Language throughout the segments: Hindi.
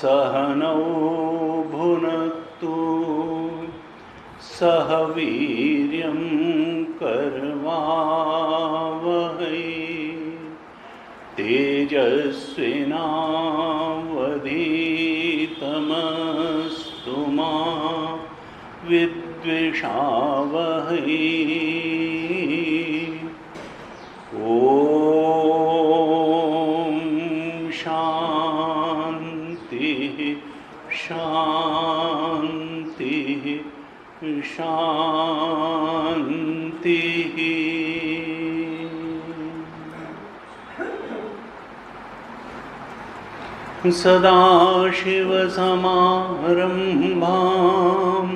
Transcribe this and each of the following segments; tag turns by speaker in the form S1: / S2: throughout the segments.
S1: सहनौ भुनक्तु सह वीर्यं करवावहै तेजस्विनावधीतमस्तु मा विद्विषावहै। शांति शांति। सदाशिवसमारम्भां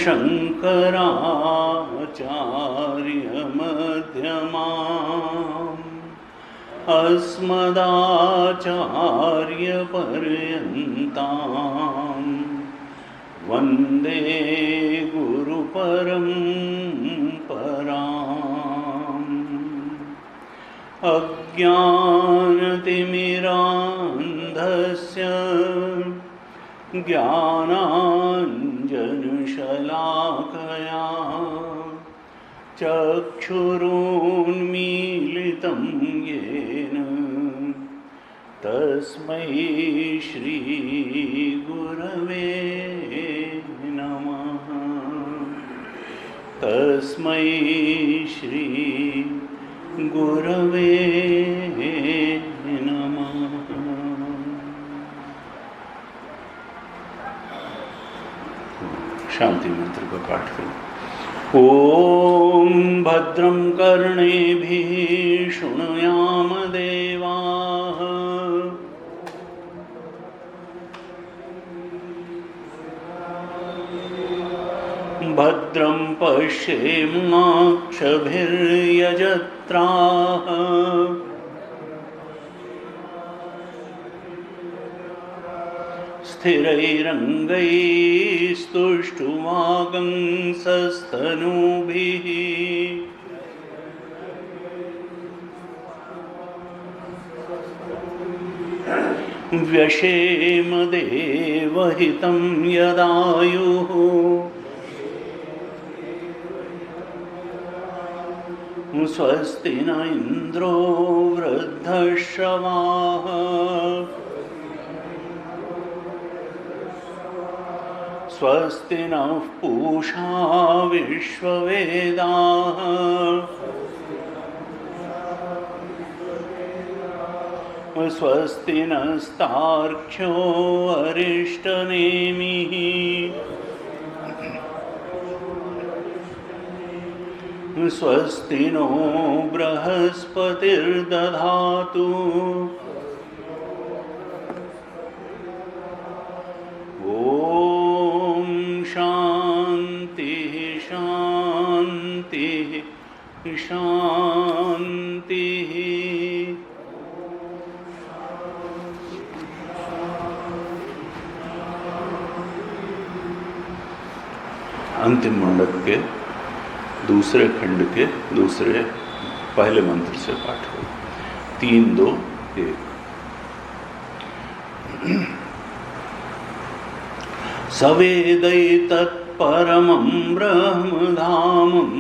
S1: शङ्कराचार्यमध्यमाम् अस्मदाचार्यपर्यन्तां वन्दे गुरुपरम्पराम्। अज्ञानतिमिरान्धस्य ज्ञानाञ्जनशलाकया चक्षुरुन्मीलितं येन तस्मै श्रीगुरवे नमः। तस्मै श्रीगुरवे नमः। शांति मंत्र का पाठ करें। ओम भद्रं कर्णेभिः शृणुयाम देवाः भद्रं पश्येमाक्षभिर्यजत्राः स्थिरैरङ्गैस्तुष्टुवागंसस्तनूभिः व्यशेम देवहितं यदायुः स्वस्ति न इन्द्रो वृद्धश्रवाः स्वस्ति नः पूषा विश्ववेदाः स्वस्ति नस्तार्क्ष्यो अरिष्टनेमिः स्वस्ति नो बृहस्पतिर्दधातु ओम शांति शांति शांति। अंतिम मंडप के दूसरे खंड के दूसरे पहले मंत्र से पाठ हो। 3, 2, 1। सवेदैतत्परमं ब्रह्मधामं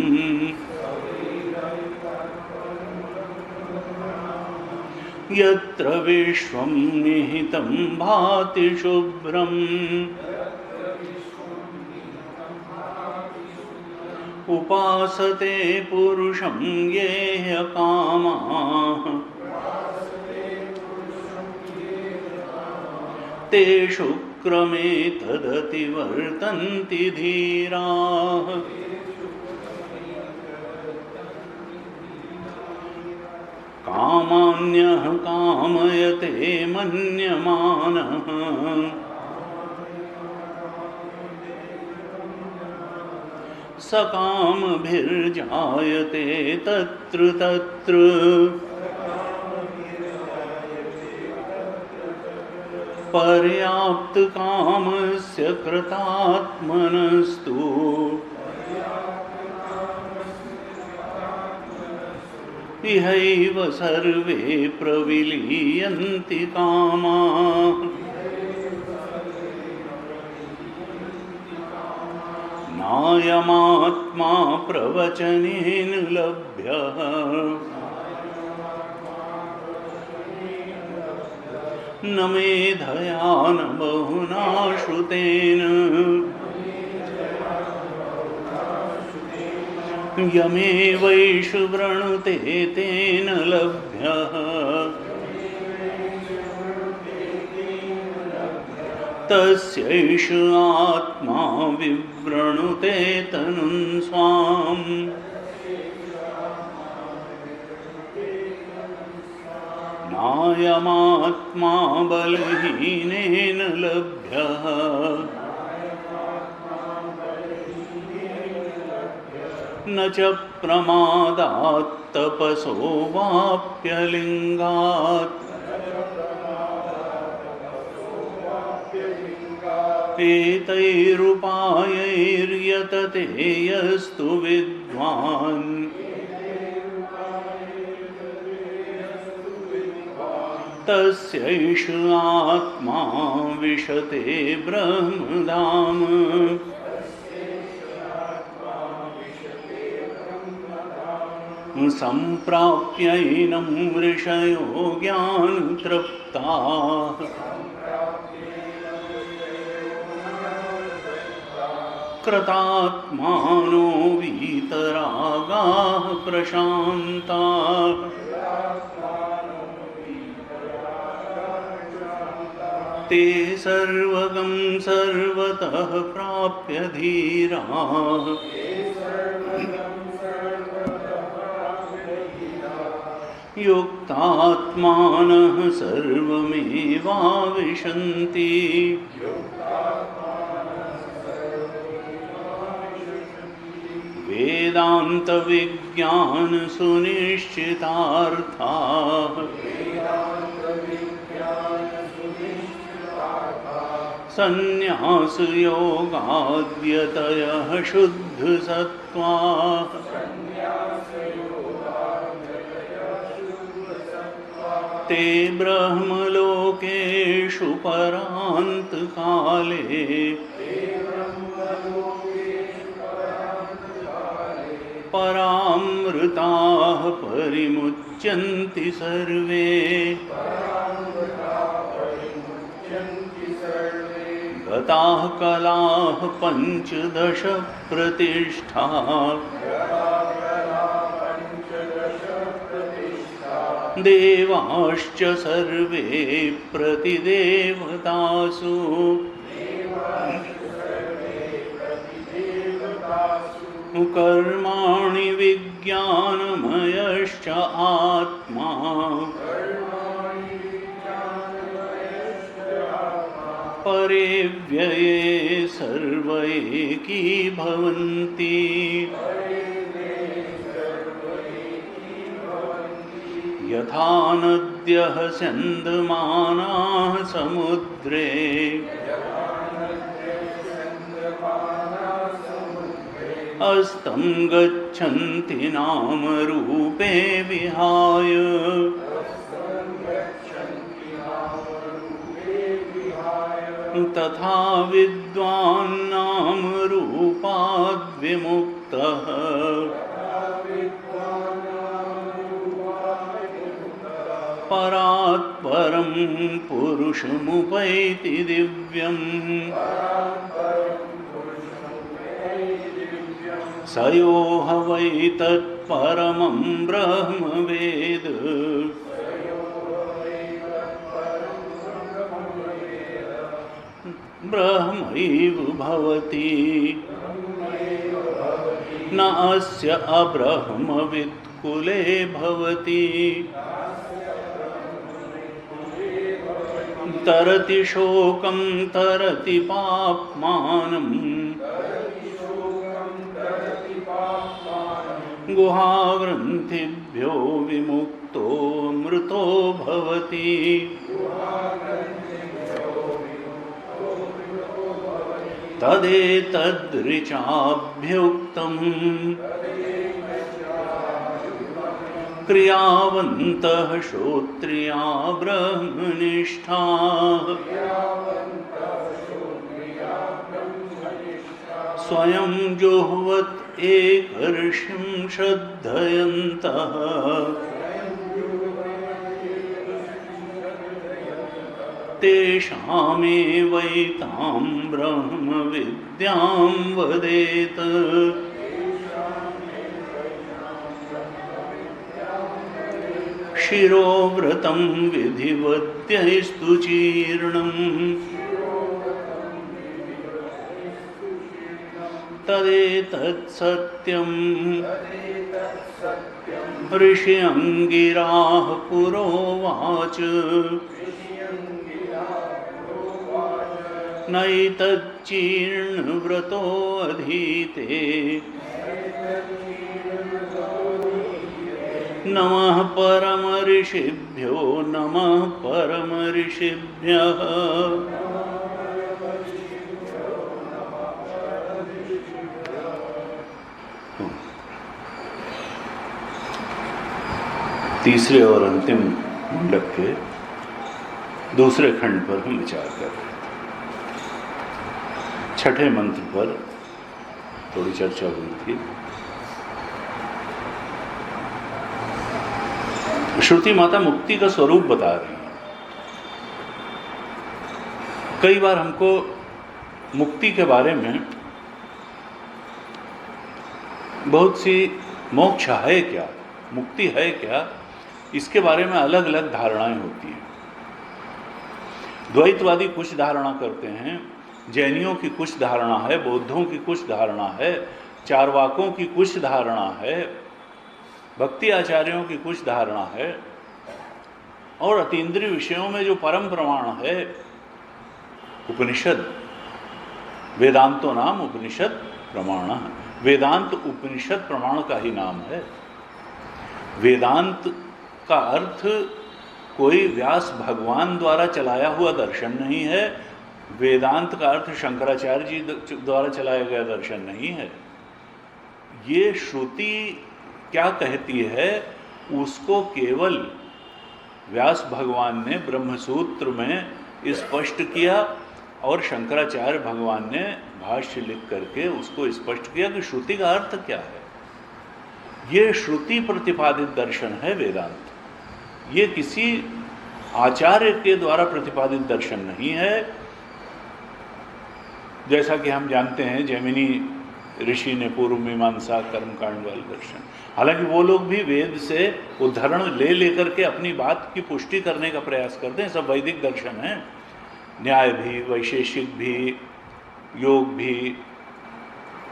S1: यत्र विश्वं निहितं भाति शुभ्रम् उपासते पुरुषं ये ह्यकामाः तेषु क्रमे तदतिवर्तन्ति धीराः। कामान्यः कामयते मन्यमानः सकामभिर्जायते तत्र तत्र। पर्याप्तकामस्य कृतात्मनस्तु इहैव सर्वे प्रविलीयन्ति कामाः। नायमात्मा प्रवचनेन लभ्यः न मेधया न बहुना श्रुतेन। यमेवैषु वृणुते तेन लभ्यः तस्यैष आत्मा विवृणुते तनुं स्वाम्। नायमात्मा बलहीनेन लभ्यः न च प्रमादात् तपसो वाप्यलिङ्गात्। एतैरुपायैर्यतते यस्तु विद्वान् तस्यैष आत्मा विशते ब्रह्मधाम। सम्प्राप्यैनं ऋषयो ज्ञानतृप्ताः कृतात्मानो वीतरागाः प्रशान्ताः। ते सर्वगं सर्वतः प्राप्य धीराः युक्तात्मानः सर्वमेवाविशन्ति। वेदान्तविज्ञान सुनिश्चितार्थाः संन्यासयोगाद्यतयः शुद्धसत्त्वाः ते ब्रह्मलोकेषु परान्तकाले परामृताः परिमुच्यन्ति सर्वे। गताः कलाः पञ्चदश प्रतिष्ठाः देवाश्च सर्वे प्रतिदेवतासु कर्माणि विज्ञानमयश्च आत्मा परे व्यये सर्व एकीभवन्ति। यथा नद्यः स्यन्दमानाः समुद्रे अस्तं गच्छन्ति नामरूपे विहाय तथा विद्वान् नामरूपाद् विमुक्तः परात् परं पुरुषमुपैति दिव्यम्। स यो ह वै तत्परमं ब्रह्म वेद ब्रह्मैव भवति न अस्य अब्रह्मवित् कुले भवति तरति शोकं तरति पाप्मानं गुहाग्रन्थिभ्यो विमुक्तो मृतो भवति तदेतदृचाभ्युक्तम् क्रियावन्तः श्रोत्रिया ब्रह्मनिष्ठाः स्वयं जुह्वत् एकर्षिं श्रद्धयन्तः तेषामेवैतां ब्रह्मविद्यां वदेत शिरोव्रतं विधिवत्यैस्तु चीर्णम् तदेतत्सत्यम् ऋष्यङ्गिराः पुरोवाच नैतच्चीर्णव्रतोऽधीते नमः परमऋषिभ्यो नमः परमऋषिभ्यः तीसरे और अंतिम मुंडक के दूसरे खंड पर हम विचार कर रहे थे। छठे मंत्र पर थोड़ी चर्चा हुई थी। श्रुति माता मुक्ति का स्वरूप बता रही है। कई बार हमको मुक्ति के बारे में बहुत सी मोक्ष है क्या, मुक्ति है क्या, इसके बारे में अलग अलग धारणाएं होती हैं। द्वैतवादी कुछ धारणा करते हैं, जैनियों की कुछ धारणा है, बौद्धों की कुछ धारणा है, चारवाकों की कुछ धारणा है, भक्ति आचार्यों की कुछ धारणा है, और अतीन्द्रिय विषयों में जो परम प्रमाण है उपनिषद, वेदांतो नाम उपनिषद प्रमाण है। वेदांत उपनिषद प्रमाण का ही नाम है। वेदांत का अर्थ कोई व्यास भगवान द्वारा चलाया हुआ दर्शन नहीं है। वेदांत का अर्थ शंकराचार्य जी द्वारा चलाया गया दर्शन नहीं है। ये श्रुति क्या कहती है उसको केवल व्यास भगवान ने ब्रह्मसूत्र में स्पष्ट किया और शंकराचार्य भगवान ने भाष्य लिख करके उसको स्पष्ट किया कि श्रुति का अर्थ क्या है। ये श्रुति प्रतिपादित दर्शन है वेदांत। ये किसी आचार्य के द्वारा प्रतिपादित दर्शन नहीं है। जैसा कि हम जानते हैं जैमिनी ऋषि ने पूर्व मीमांसा कर्मकांड वाले दर्शन, हालांकि वो लोग भी वेद से उदाहरण ले लेकर के अपनी बात की पुष्टि करने का प्रयास करते हैं। सब वैदिक दर्शन है, न्याय भी, वैशेषिक भी, योग भी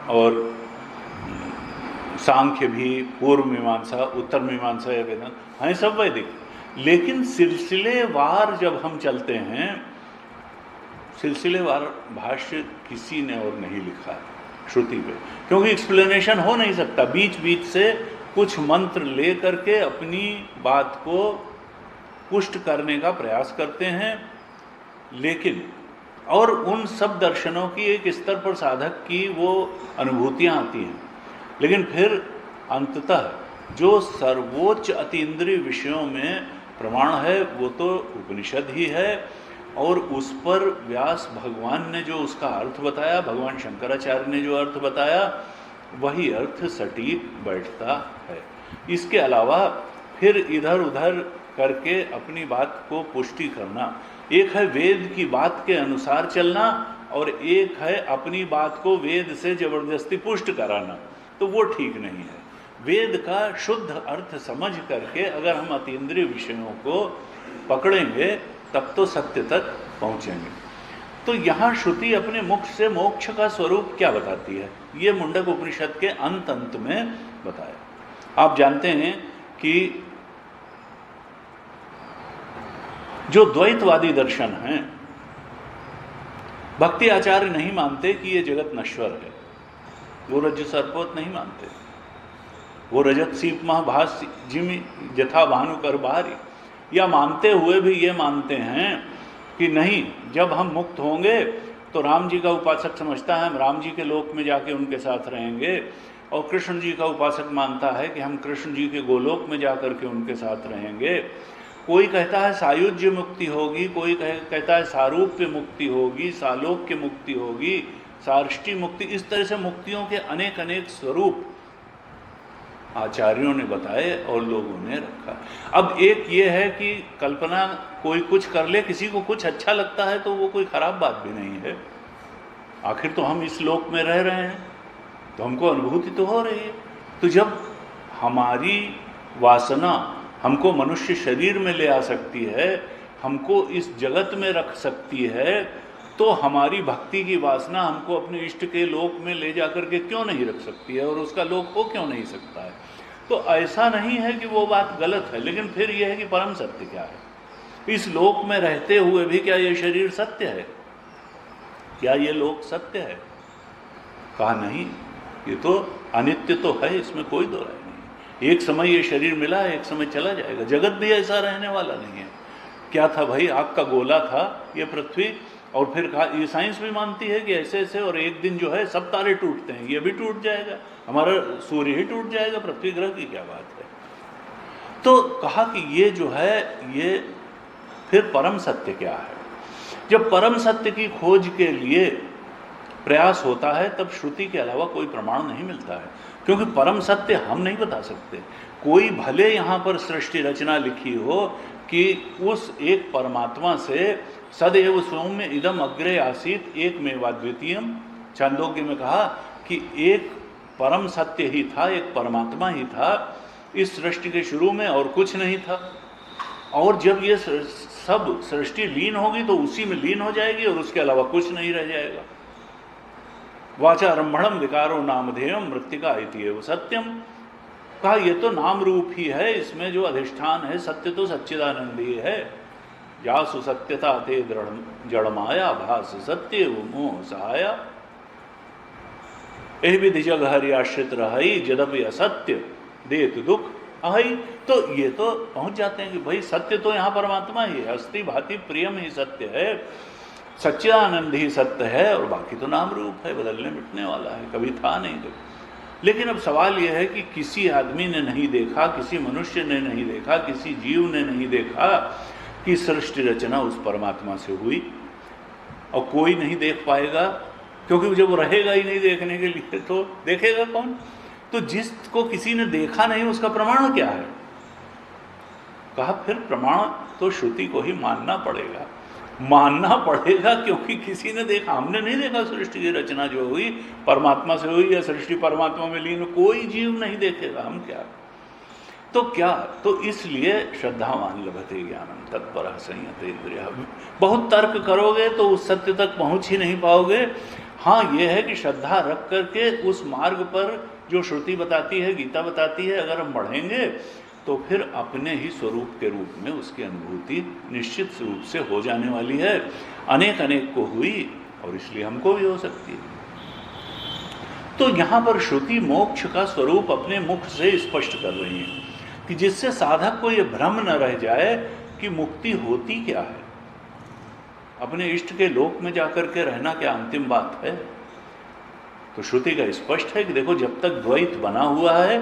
S1: और सांख्य भी, पूर्व मीमांसा, उत्तर मीमांसा या वेदांत हैं, सब वैदिक। लेकिन सिलसिलेवार जब हम चलते हैं, सिलसिलेवार भाष्य किसी ने और नहीं लिखा है श्रुति पे, क्योंकि एक्सप्लेनेशन हो नहीं सकता। बीच बीच से कुछ मंत्र ले करके अपनी बात को पुष्ट करने का प्रयास करते हैं, लेकिन और उन सब दर्शनों की एक स्तर पर साधक की वो अनुभूतियाँ आती हैं, लेकिन फिर अंततः जो सर्वोच्च अतीन्द्रिय विषयों में प्रमाण है वो तो उपनिषद ही है, और उस पर व्यास भगवान ने जो उसका अर्थ बताया, भगवान शंकराचार्य ने जो अर्थ बताया, वही अर्थ सटीक बैठता है। इसके अलावा फिर इधर उधर करके अपनी बात को पुष्टि करना, एक है वेद की बात के अनुसार चलना और एक है अपनी बात को वेद से जबरदस्ती पुष्ट कराना, तो वो ठीक नहीं है। वेद का शुद्ध अर्थ समझ करके अगर हम अतीन्द्रिय विषयों को पकड़ेंगे तब तो सत्य तक पहुँचेंगे। तो यहाँ श्रुति अपने मुख से मोक्ष का स्वरूप क्या बताती है, ये मुंडक उपनिषद के अंत में बताया। आप जानते हैं कि जो द्वैतवादी दर्शन हैं, भक्ति आचार्य नहीं मानते कि ये जगत नश्वर है, वो रज्जु सर्पवत नहीं मानते, वो रजत सीप महाभास जिमि यथा भानु कर बाहरी, या मानते हुए भी ये मानते हैं कि नहीं, जब हम मुक्त होंगे तो राम जी का उपासक समझता है हम राम जी के लोक में जाके उनके साथ रहेंगे, और कृष्ण जी का उपासक मानता है कि हम कृष्ण जी के गोलोक में जाकर के उनके साथ रहेंगे। कोई कहता है सायुज्य मुक्ति होगी, कोई कहता है सारूप्य मुक्ति होगी, सालोक्य मुक्ति होगी, सार्ष्टी मुक्ति, इस तरह से मुक्तियों के अनेक अनेक स्वरूप आचार्यों ने बताए और लोगों ने रखा। अब एक ये है कि कल्पना कोई कुछ कर ले, किसी को कुछ अच्छा लगता है तो वो कोई खराब बात भी नहीं है, आखिर तो हम इस लोक में रह रहे हैं तो हमको अनुभूति तो हो रही है। तो जब हमारी वासना हमको मनुष्य शरीर में ले आ सकती है, हमको इस जगत में रख सकती है, तो हमारी भक्ति की वासना हमको अपने इष्ट के लोक में ले जाकर के क्यों नहीं रख सकती है, और उसका लोक हो क्यों नहीं सकता है। तो ऐसा नहीं है कि वो बात गलत है, लेकिन फिर यह है कि परम सत्य क्या है, इस लोक में रहते हुए भी क्या ये शरीर सत्य है, क्या ये लोक सत्य है? कहा नहीं, ये तो अनित्य तो है, इसमें कोई दो राय नहीं। एक समय ये शरीर मिला है, एक समय चला जाएगा। जगत भी ऐसा रहने वाला नहीं है। क्या था भाई, आग का गोला था ये पृथ्वी, और फिर कहा, ये साइंस भी मानती है कि ऐसे ऐसे, और एक दिन जो है सब तारे टूटते हैं, ये भी टूट जाएगा, हमारा सूर्य ही टूट जाएगा, पृथ्वी ग्रह की क्या बात है। तो कहा कि ये जो है, ये फिर परम सत्य क्या है। जब परम सत्य की खोज के लिए प्रयास होता है तब श्रुति के अलावा कोई प्रमाण नहीं मिलता है, क्योंकि परम सत्य हम नहीं बता सकते। कोई भले यहाँ पर सृष्टि रचना लिखी हो कि उस एक परमात्मा से सदैव सौम्य इदम अग्रे आसीत एक मेवाद्वितीयम, छांदोग्य में कहा कि एक परम सत्य ही था, एक परमात्मा ही था इस सृष्टि के शुरू में, और कुछ नहीं था। और जब ये सब सृष्टि लीन होगी तो उसी में लीन हो जाएगी और उसके अलावा कुछ नहीं रह जाएगा। वाचारंभणम विकारो नामधेयम मृत्तिका इति एव सत्यम, कहा ये तो नाम रूप ही है, इसमें जो अधिष्ठान है सत्य तो सच्चिदानंद ही है। जासु सत्यता ते दृढ़ जड़माया भास सत्य वो मोह सहाया, एह विधि जग हरि आश्रित रही जदपि असत्य देत दुख अहि। तो ये तो पहुंच जाते हैं कि भाई सत्य तो यहाँ परमात्मा ही है, अस्ति भाति प्रियम ही सत्य है, सच्चिदानंद ही सत्य है, और बाकी तो नाम रूप है, बदलने मिटने वाला है, कभी था नहीं कभी। लेकिन अब सवाल यह है कि किसी आदमी ने नहीं देखा, किसी मनुष्य ने नहीं देखा, किसी जीव ने नहीं देखा कि सृष्टि रचना उस परमात्मा से हुई, और कोई नहीं देख पाएगा, क्योंकि जब रहेगा ही नहीं देखने के लिए तो देखेगा कौन। तो जिसको किसी ने देखा नहीं उसका प्रमाण क्या है? कहा फिर प्रमाण तो श्रुति को ही मानना पड़ेगा, मानना पड़ेगा, क्योंकि किसी ने देखा, हमने नहीं देखा सृष्टि की रचना जो हुई परमात्मा से हुई, या सृष्टि परमात्मा में लीन, कोई जीव नहीं देखेगा, हम क्या। तो क्या, तो इसलिए श्रद्धावान लभते ज्ञानम तत्पर संयते इंद्रिया। बहुत तर्क करोगे तो उस सत्य तक पहुंच ही नहीं पाओगे। हाँ, यह है कि श्रद्धा रख करके उस मार्ग पर जो श्रुति बताती है, गीता बताती है, अगर हम बढ़ेंगे तो फिर अपने ही स्वरूप के रूप में उसकी अनुभूति निश्चित रूप से हो जाने वाली है। अनेक अनेक को हुई और इसलिए हमको भी हो सकती है। तो यहाँ पर श्रुति मोक्ष का स्वरूप अपने मुख से स्पष्ट कर रही है कि जिससे साधक को ये भ्रम न रह जाए कि मुक्ति होती क्या है, अपने इष्ट के लोक में जाकर के रहना क्या अंतिम बात है। तो श्रुति का स्पष्ट है कि देखो, जब तक द्वैत बना हुआ है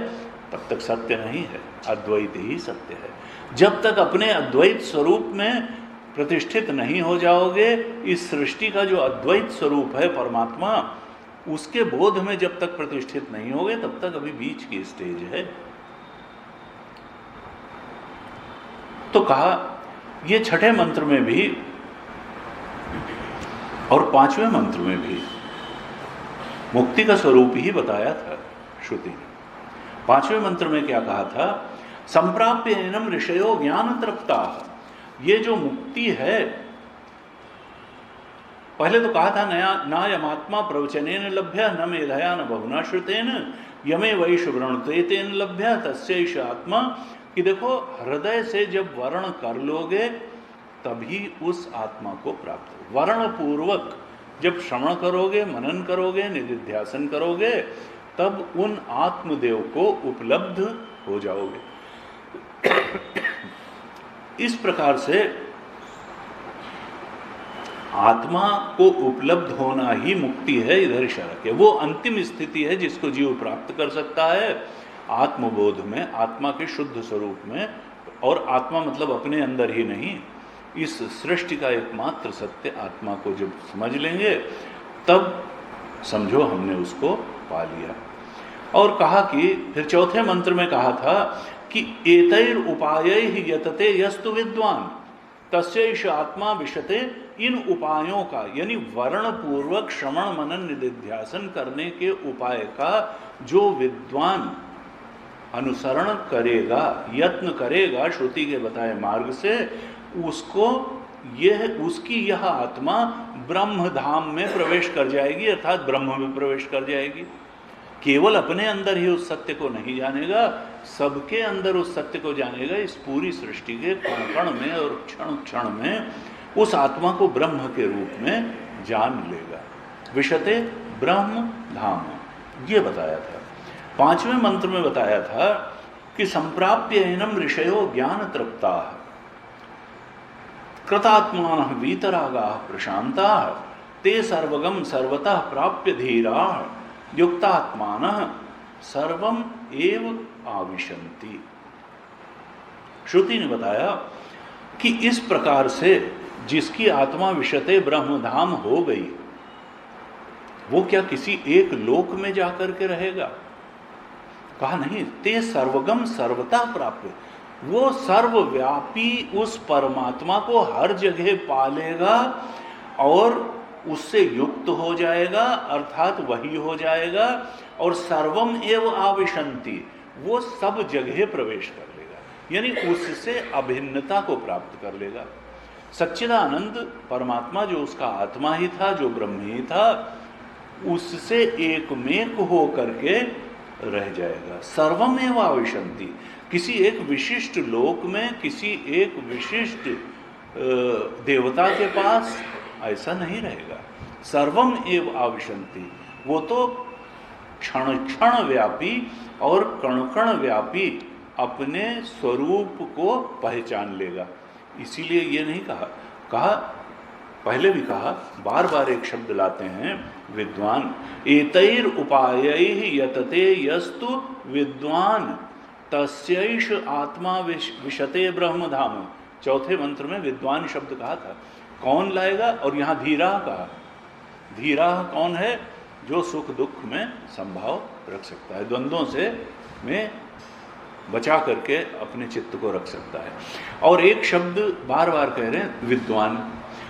S1: तब तक सत्य नहीं है, अद्वैत ही सत्य है। जब तक अपने अद्वैत स्वरूप में प्रतिष्ठित नहीं हो जाओगे, इस सृष्टि का जो अद्वैत स्वरूप है परमात्मा, उसके बोध में जब तक प्रतिष्ठित नहीं होगे तब तक अभी बीच की स्टेज है। तो कहा ये छठे मंत्र में भी और पांचवें मंत्र में भी मुक्ति का स्वरूप ही बताया था श्रुति ने। पांचवें मंत्र में क्या कहा था? संप्राप्य एनम ऋषयो ज्ञान तृप्ता। ये जो मुक्ति है पहले तो कहा था नया नायमात्मा प्रवचनेन लभ्य न मेधया न बहुना श्रुतेन यमे वैश वृणते तेन लभ्य तस्यैष आत्मा, कि देखो हृदय से जब वर्ण कर लोगे तभी उस आत्मा को प्राप्त हो। वर्ण पूर्वक जब श्रवण करोगे, मनन करोगे, निधिध्यासन करोगे, तब उन आत्मदेव को उपलब्ध हो जाओगे। इस प्रकार से आत्मा को उपलब्ध होना ही मुक्ति है, इधर इशारा किया। वो अंतिम स्थिति है जिसको जीव प्राप्त कर सकता है आत्मबोध में, आत्मा के शुद्ध स्वरूप में। और आत्मा मतलब अपने अंदर ही नहीं, इस सृष्टि का एकमात्र सत्य आत्मा को जब समझ लेंगे तब समझो हमने उसको पा लिया। और कहा कि फिर चौथे मंत्र में कहा था कि एतैर उपायैः यतते यस्तु विद्वान तस्यैष आत्मा विशते। इन उपायों का यानी वर्ण पूर्वक श्रवण मनन निधिध्यासन करने के उपाय का जो विद्वान अनुसरण करेगा, यत्न करेगा श्रुति के बताए मार्ग से, उसको उसकी यह आत्मा ब्रह्म धाम में प्रवेश कर जाएगी, अर्थात ब्रह्म में प्रवेश कर जाएगी। केवल अपने अंदर ही उस सत्य को नहीं जानेगा, सबके अंदर उस सत्य को जानेगा। इस पूरी सृष्टि के कण कण में और क्षण क्षण में उस आत्मा को ब्रह्म के रूप में जान लेगा। विशते ब्रह्म धाम, ये बताया था। पांचवें मंत्र में बताया था कि संप्राप्य एनम ऋषयो ज्ञान तृप्ता कृतात्मान वीतरागा प्रशांता ते सर्वगम सर्वतः प्राप्य धीरा युक्तात्मान सर्वम एव आविशन्ति। श्रुति ने बताया कि इस प्रकार से जिसकी आत्मा विशते ब्रह्मधाम हो गई, वो क्या किसी एक लोक में जाकर के रहेगा? कहा नहीं, ते सर्वगम सर्वता प्राप्य, वो सर्वव्यापी उस परमात्मा को हर जगह पालेगा और उससे युक्त हो जाएगा, अर्थात वही हो जाएगा। और सर्वम एव आविशन्ति, वो सब जगह प्रवेश कर लेगा, यानी उससे अभिन्नता को प्राप्त कर लेगा। सच्चिदानंद परमात्मा जो उसका आत्मा ही था, जो ब्रह्म ही था, उससे एकमेक हो करके रह जाएगा। सर्वम एव आविशन्ति, किसी एक विशिष्ट लोक में, किसी एक विशिष्ट देवता के पास ऐसा नहीं रहेगा। सर्वम एव आविशन्ति, वो तो क्षण क्षण व्यापी और कण कण व्यापी अपने स्वरूप को पहचान लेगा। इसीलिए ये नहीं कहा पहले भी कहा, बार बार एक शब्द लाते हैं विद्वान। एतैर उपायैः यतते यस्तु विद्वान तस्यैष आत्मा विशते ब्रह्मधाम। चौथे मंत्र में विद्वान शब्द कहा था, कौन लाएगा? और यहाँ धीरा कहा। धीरा कौन है? जो सुख दुख में संभाव रख सकता है, द्वंद्वों से में बचा करके अपने चित्त को रख सकता है। और एक शब्द बार बार कह रहे हैं विद्वान,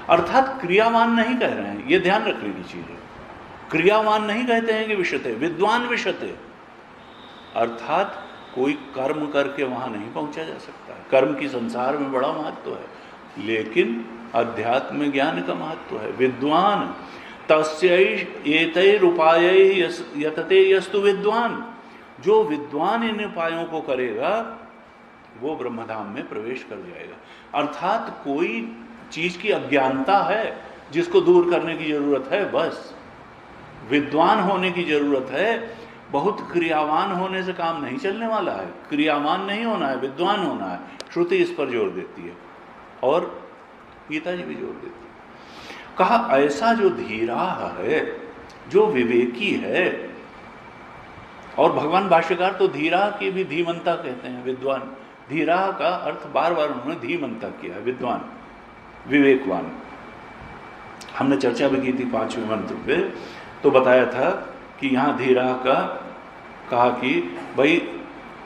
S1: अर्थात क्रियावान नहीं कह रहे हैं, ये ध्यान रखने की चीज है। क्रियावान नहीं कहते हैं कि विशते, विद्वान विशते, अर्थात कोई कर्म करके वहां नहीं पहुंचा जा सकता है। कर्म की संसार में बड़ा महत्व है, लेकिन अध्यात्म ज्ञान का महत्व है। विद्वान तस्यैष एतैर उपायैः यतते यस्तु विद्वान, जो विद्वान इन उपायों को करेगा वो ब्रह्मधाम में प्रवेश कर जाएगा। अर्थात कोई चीज की अज्ञानता है जिसको दूर करने की जरूरत है, बस विद्वान होने की जरूरत है। बहुत क्रियावान होने से काम नहीं चलने वाला है, क्रियावान नहीं होना है, विद्वान होना है। श्रुति इस पर जोर देती है और गीता जी भी जोर देती है। कहा ऐसा जो धीरा है, जो विवेकी है, और भगवान भाष्यकार तो धीरा की भी धीमंता कहते हैं, विद्वान। धीरा का अर्थ बार बार उन्होंने धीमंता किया है, विद्वान, विवेकवान। हमने चर्चा भी की थी 5वें मंत्र पे, तो बताया था कि यहाँ धीरा का कहा कि भाई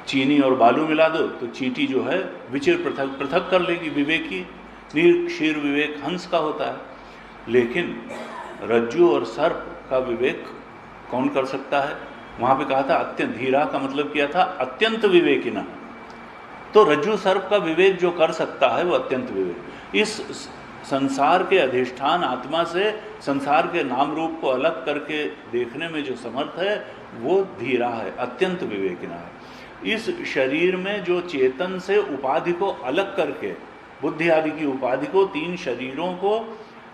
S1: चीनी और बालू मिला दो तो चींटी जो है विचिर पृथक पृथक कर लेगी। विवेकी निर्क्षीर विवेक हंस का होता है, लेकिन रज्जु और सर्प का विवेक कौन कर सकता है? वहाँ पे कहा था अत्यंत, धीरा का मतलब किया था अत्यंत विवेकी ना। तो रज्जु सर्प का विवेक जो कर सकता है वो अत्यंत विवेक। इस संसार के अधिष्ठान आत्मा से संसार के नाम रूप को अलग करके देखने में जो समर्थ है वो धीरा है, अत्यंत विवेकिना है। इस शरीर में जो चेतन से उपाधि को अलग करके, बुद्धि आदि की उपाधि को, तीन शरीरों को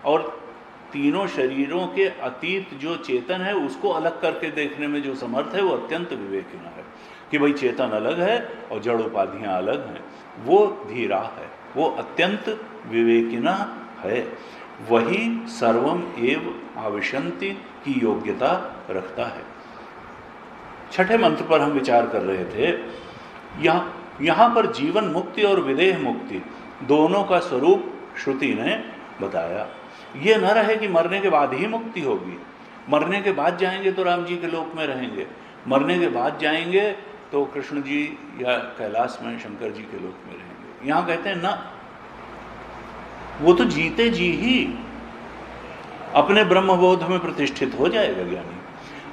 S1: और तीनों शरीरों के अतीत जो चेतन है उसको अलग करके देखने में जो समर्थ है वो अत्यंत विवेकिना है। कि भाई चेतन अलग है और जड़ उपाधियां अलग हैं, वो धीरा है, वो अत्यंत विवेकिना है, वही सर्वम एव आविशंति की योग्यता रखता है। छठे मंत्र पर हम विचार कर रहे थे। यहाँ पर जीवन मुक्ति और विदेह मुक्ति दोनों का स्वरूप श्रुति ने बताया। ये न रहे कि मरने के बाद ही मुक्ति होगी, मरने के बाद जाएंगे तो राम जी के लोक में रहेंगे, मरने के बाद जाएंगे तो कृष्ण जी या कैलाश में शंकर जी के लोक में रहेंगे। यहाँ कहते हैं ना, वो तो जीते जी ही अपने ब्रह्मबोध में प्रतिष्ठित हो जाएगा ज्ञानी,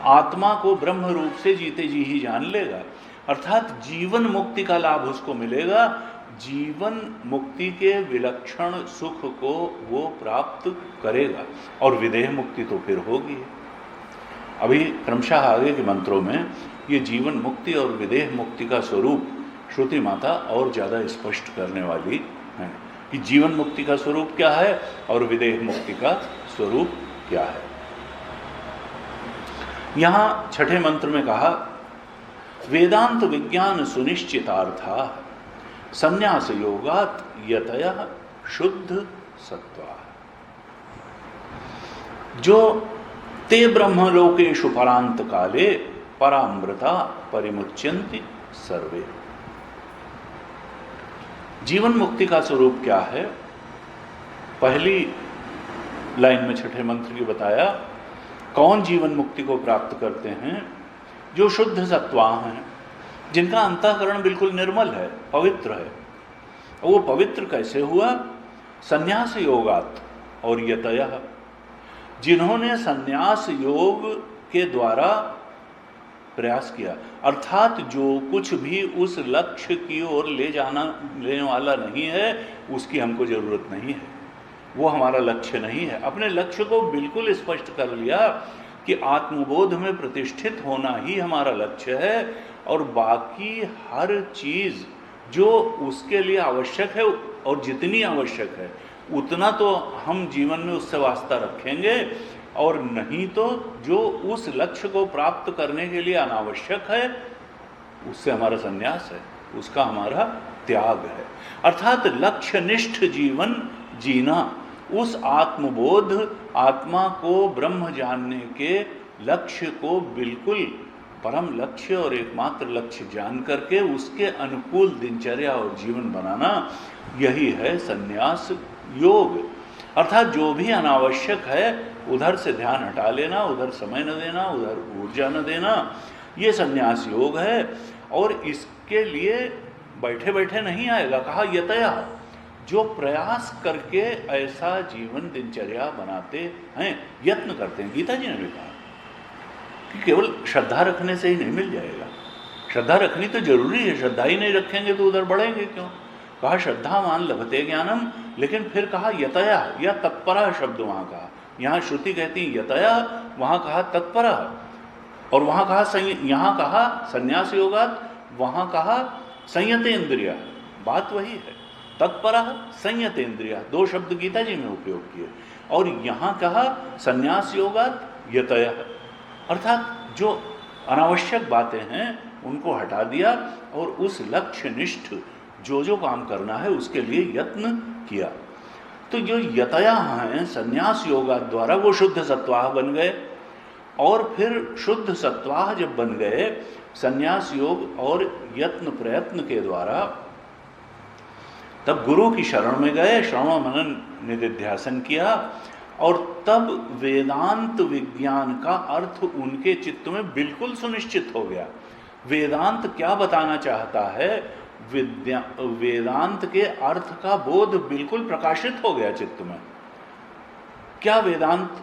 S1: आत्मा को ब्रह्म रूप से जीते जी ही जान लेगा, अर्थात जीवन मुक्ति का लाभ उसको मिलेगा। जीवन मुक्ति के विलक्षण सुख को वो प्राप्त करेगा और विदेह मुक्ति तो फिर होगी। अभी क्रमशः आगे के मंत्रों में ये जीवन मुक्ति और विदेह मुक्ति का स्वरूप श्रुति माता और ज़्यादा स्पष्ट करने वाली है कि जीवन मुक्ति का स्वरूप क्या है और विदेह मुक्ति का स्वरूप क्या है। यहाँ छठे मंत्र में कहा, वेदांत विज्ञान सुनिश्चितार्था संन्यास योगात यतयः शुद्ध सत्वा, जो ते ब्रह्मलोकेषु परांत काले परामृता परिमुच्यन्ति सर्वे। जीवन मुक्ति का स्वरूप क्या है? पहली लाइन में छठे मंत्र की बताया, कौन जीवन मुक्ति को प्राप्त करते हैं? जो शुद्ध सत्वा हैं, जिनका अंतःकरण बिल्कुल निर्मल है, पवित्र है। वो पवित्र कैसे हुआ? संन्यास योगात और यतयः, जिन्होंने संन्यास योग के द्वारा प्रयास किया, अर्थात जो कुछ भी उस लक्ष्य की ओर लेने वाला नहीं है उसकी हमको जरूरत नहीं है, वो हमारा लक्ष्य नहीं है। अपने लक्ष्य को बिल्कुल स्पष्ट कर लिया कि आत्मबोध में प्रतिष्ठित होना ही हमारा लक्ष्य है और बाकी हर चीज़ जो उसके लिए आवश्यक है और जितनी आवश्यक है उतना तो हम जीवन में उससे वास्ता रखेंगे, और नहीं तो जो उस लक्ष्य को प्राप्त करने के लिए अनावश्यक है उससे हमारा संन्यास है, उसका हमारा त्याग है। अर्थात लक्ष्यनिष्ठ जीवन जीना, उस आत्मबोध, आत्मा को ब्रह्म जानने के लक्ष्य को बिल्कुल परम लक्ष्य और एकमात्र लक्ष्य जान करके उसके अनुकूल दिनचर्या और जीवन बनाना, यही है संन्यास योग। अर्थात जो भी अनावश्यक है उधर से ध्यान हटा लेना, उधर समय न देना, उधर ऊर्जा न देना, ये संन्यास योग है। और इसके लिए बैठे बैठे नहीं आएगा, कहा यतया, जो प्रयास करके ऐसा जीवन दिनचर्या बनाते हैं, यत्न करते हैं। गीता जी ने भी कहा कि केवल श्रद्धा रखने से ही नहीं मिल जाएगा, श्रद्धा रखनी तो जरूरी है, श्रद्धा ही नहीं रखेंगे तो उधर बढ़ेंगे क्यों? कहा श्रद्धावान लभते ज्ञानम, लेकिन फिर कहा यतया, या तत्परा शब्द वहाँ कहा। यहाँ श्रुति कहती यतया, वहाँ कहा तत्परा, और वहाँ कहा यहाँ कहा संन्यास योगात, वहाँ कहा संयतेन्द्रिया। बात वही है, तत्परा संयतेन्द्रिया, दो शब्द गीता जी में उपयोग किए, और यहाँ कहा संन्यास योगात यतया, अर्थात जो अनावश्यक बातें हैं उनको हटा दिया और उस लक्ष्यनिष्ठ जो काम करना है उसके लिए यत्न किया। तो जो यतया हैं संन्यास योगा द्वारा वो शुद्ध सत्वाह बन गए, और फिर शुद्ध सत्वाह जब बन गए संन्यास योग और यत्न प्रयत्न के द्वारा, तब गुरु की शरण में गए, श्रवण मनन निधिध्यासन किया, और तब वेदांत विज्ञान का अर्थ उनके चित्त में बिल्कुल सुनिश्चित हो गया। वेदांत क्या बताना चाहता है, वेदांत के अर्थ का बोध बिल्कुल प्रकाशित हो गया चित्त में। क्या वेदांत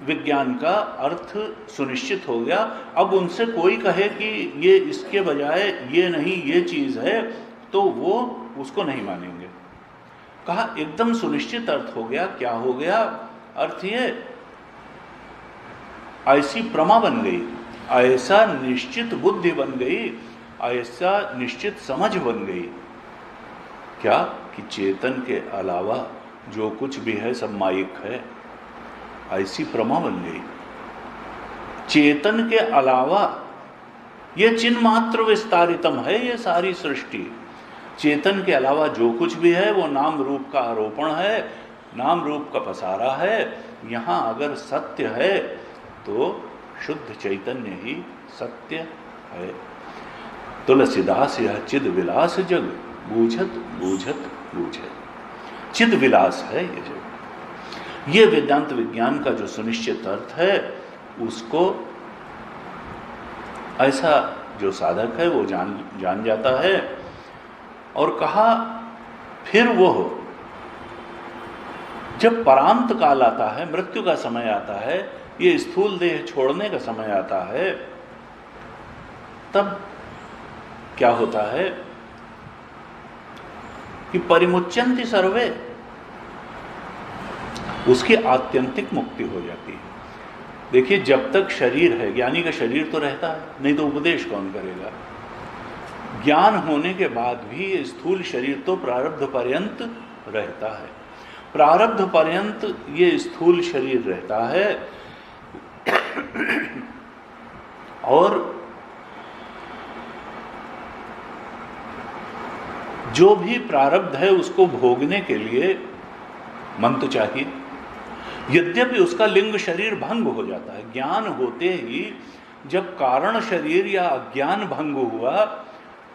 S1: विज्ञान का अर्थ सुनिश्चित हो गया। अब उनसे कोई कहे कि ये इसके बजाय ये नहीं ये चीज़ है, तो वो उसको नहीं मानेंगे। कहा एकदम सुनिश्चित अर्थ हो गया। क्या हो गया अर्थ? ये ऐसी प्रमा बन गई, ऐसा निश्चित बुद्धि बन गई, ऐसा निश्चित समझ बन गई। क्या कि चेतन के अलावा जो कुछ भी है सब माइक है, ऐसी प्रमा बन गई। चेतन के अलावा ये चिन्ह मात्र विस्तारितम है, ये सारी सृष्टि चेतन के अलावा जो कुछ भी है वो नाम रूप का आरोपण है, नाम रूप का पसारा है। यहाँ अगर सत्य है तो शुद्ध चैतन्य ही सत्य है। तुलसीदास यह चिद विलास जग, बूझत बूझत बूझत। चिद विलास है ये जग। ये वेदांत विज्ञान का जो सुनिश्चित अर्थ है उसको ऐसा जो साधक है वो जान जाता है। और कहा फिर वो जब परांत काल आता है, मृत्यु का समय आता है, ये स्थूल देह छोड़ने का समय आता है, तब क्या होता है कि परिमुच्यन्ति सर्वे, उसकी आत्यंतिक मुक्ति हो जाती है। देखिए जब तक शरीर है, ज्ञानी का शरीर तो रहता है, नहीं तो उपदेश कौन करेगा। ज्ञान होने के बाद भी ये स्थूल शरीर तो प्रारब्ध पर्यंत रहता है, प्रारब्ध पर्यंत ये स्थूल शरीर रहता है। और जो भी प्रारब्ध है उसको भोगने के लिए मन तो चाहिए। यद्यपि उसका लिंग शरीर भंग हो जाता है, ज्ञान होते ही जब कारण शरीर या अज्ञान भंग हुआ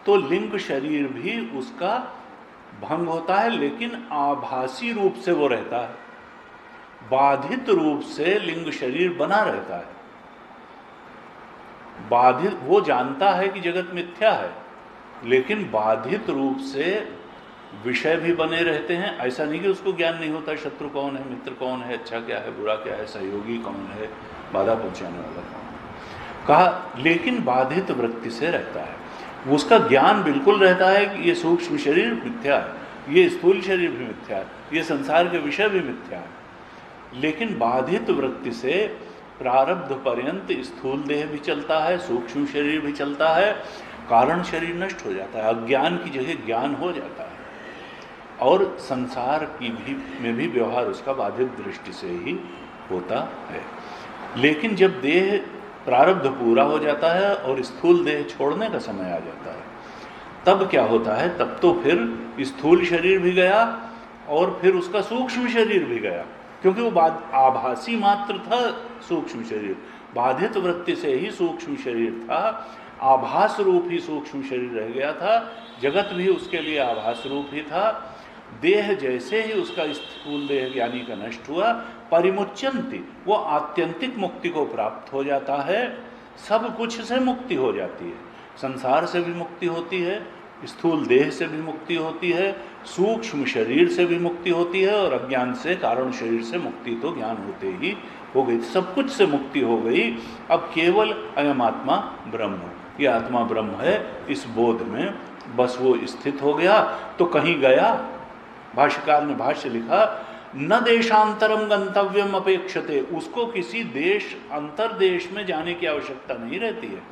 S1: तो लिंग शरीर भी उसका भंग होता है, लेकिन आभासी रूप से वो रहता है, बाधित रूप से लिंग शरीर बना रहता है। बाधित, वो जानता है कि जगत मिथ्या है, लेकिन बाधित रूप से विषय भी बने रहते हैं। ऐसा नहीं कि उसको ज्ञान नहीं होता, शत्रु कौन है, मित्र कौन है, अच्छा क्या है, बुरा क्या है, सहयोगी कौन है, बाधा पहुंचाने वाला कौन है। कहा लेकिन बाधित वृत्ति से रहता है, उसका ज्ञान बिल्कुल रहता है कि ये सूक्ष्म शरीर मिथ्या है, ये स्थूल शरीर भी मिथ्या है, ये संसार के विषय भी मिथ्या है। लेकिन बाधित वृत्ति से प्रारब्ध पर्यंत स्थूल देह भी चलता है, सूक्ष्म शरीर भी चलता है, कारण शरीर नष्ट हो जाता है, अज्ञान की जगह ज्ञान हो जाता है, और संसार की में भी व्यवहार उसका बाधित दृष्टि से ही होता है। लेकिन जब देह प्रारब्ध पूरा हो जाता है और स्थूल देह छोड़ने का समय आ जाता है, तब क्या होता है, तब तो फिर स्थूल शरीर भी गया और फिर उसका सूक्ष्म शरीर भी गया, क्योंकि वो आभासी मात्र था सूक्ष्म शरीर, बाधित वृत्ति से ही सूक्ष्म शरीर था, आभास रूप ही सूक्ष्म शरीर रह गया था, जगत भी उसके लिए आभास रूप ही था। देह जैसे ही उसका स्थूल देह ज्ञानी का नष्ट हुआ, परिमुच्यन्ति, वो आत्यंतिक मुक्ति को प्राप्त हो जाता है, सब कुछ से मुक्ति हो जाती है, संसार से भी मुक्ति होती है, स्थूल देह से भी मुक्ति होती है, सूक्ष्म शरीर से भी मुक्ति होती है, और अज्ञान से, कारण शरीर से मुक्ति तो ज्ञान होते ही हो गई, सब कुछ से मुक्ति हो गई। अब केवल अयम आत्मा ब्रह्म, ये आत्मा ब्रह्म है, इस बोध में बस वो स्थित हो गया। तो कहीं गया, भाष्यकार ने भाष्य लिखा, न देशांतरम गंतव्यम अपेक्षते, उसको किसी देश अंतरदेश में जाने की आवश्यकता नहीं रहती है।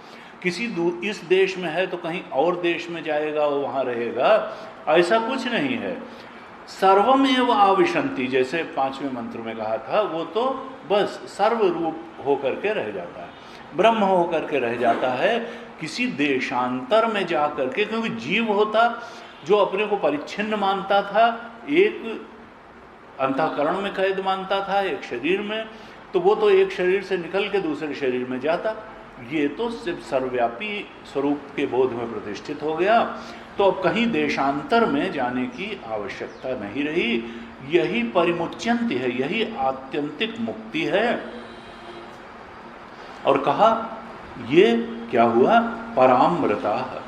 S1: किसी इस देश में है तो कहीं और देश में जाएगा, वो वहाँ रहेगा, ऐसा कुछ नहीं है। सर्वमेव आविशंति, जैसे 5वें मंत्र में कहा था, वो तो बस सर्वरूप होकर के रह जाता है, ब्रह्म होकर के रह जाता है, किसी देशांतर में जा करके। क्योंकि जीव होता जो अपने को परिच्छिन्न मानता था, एक अंतःकरण में कैद मानता था, एक शरीर में, तो वो तो एक शरीर से निकल के दूसरे शरीर में जाता, ये तो सिर्फ सर्वव्यापी स्वरूप के बोध में प्रतिष्ठित हो गया। तो अब कहीं देशांतर में जाने की आवश्यकता नहीं रही, यही परिमुच्यन्ति है, यही आत्यंतिक मुक्ति है। और कहा ये क्या हुआ, परामृता,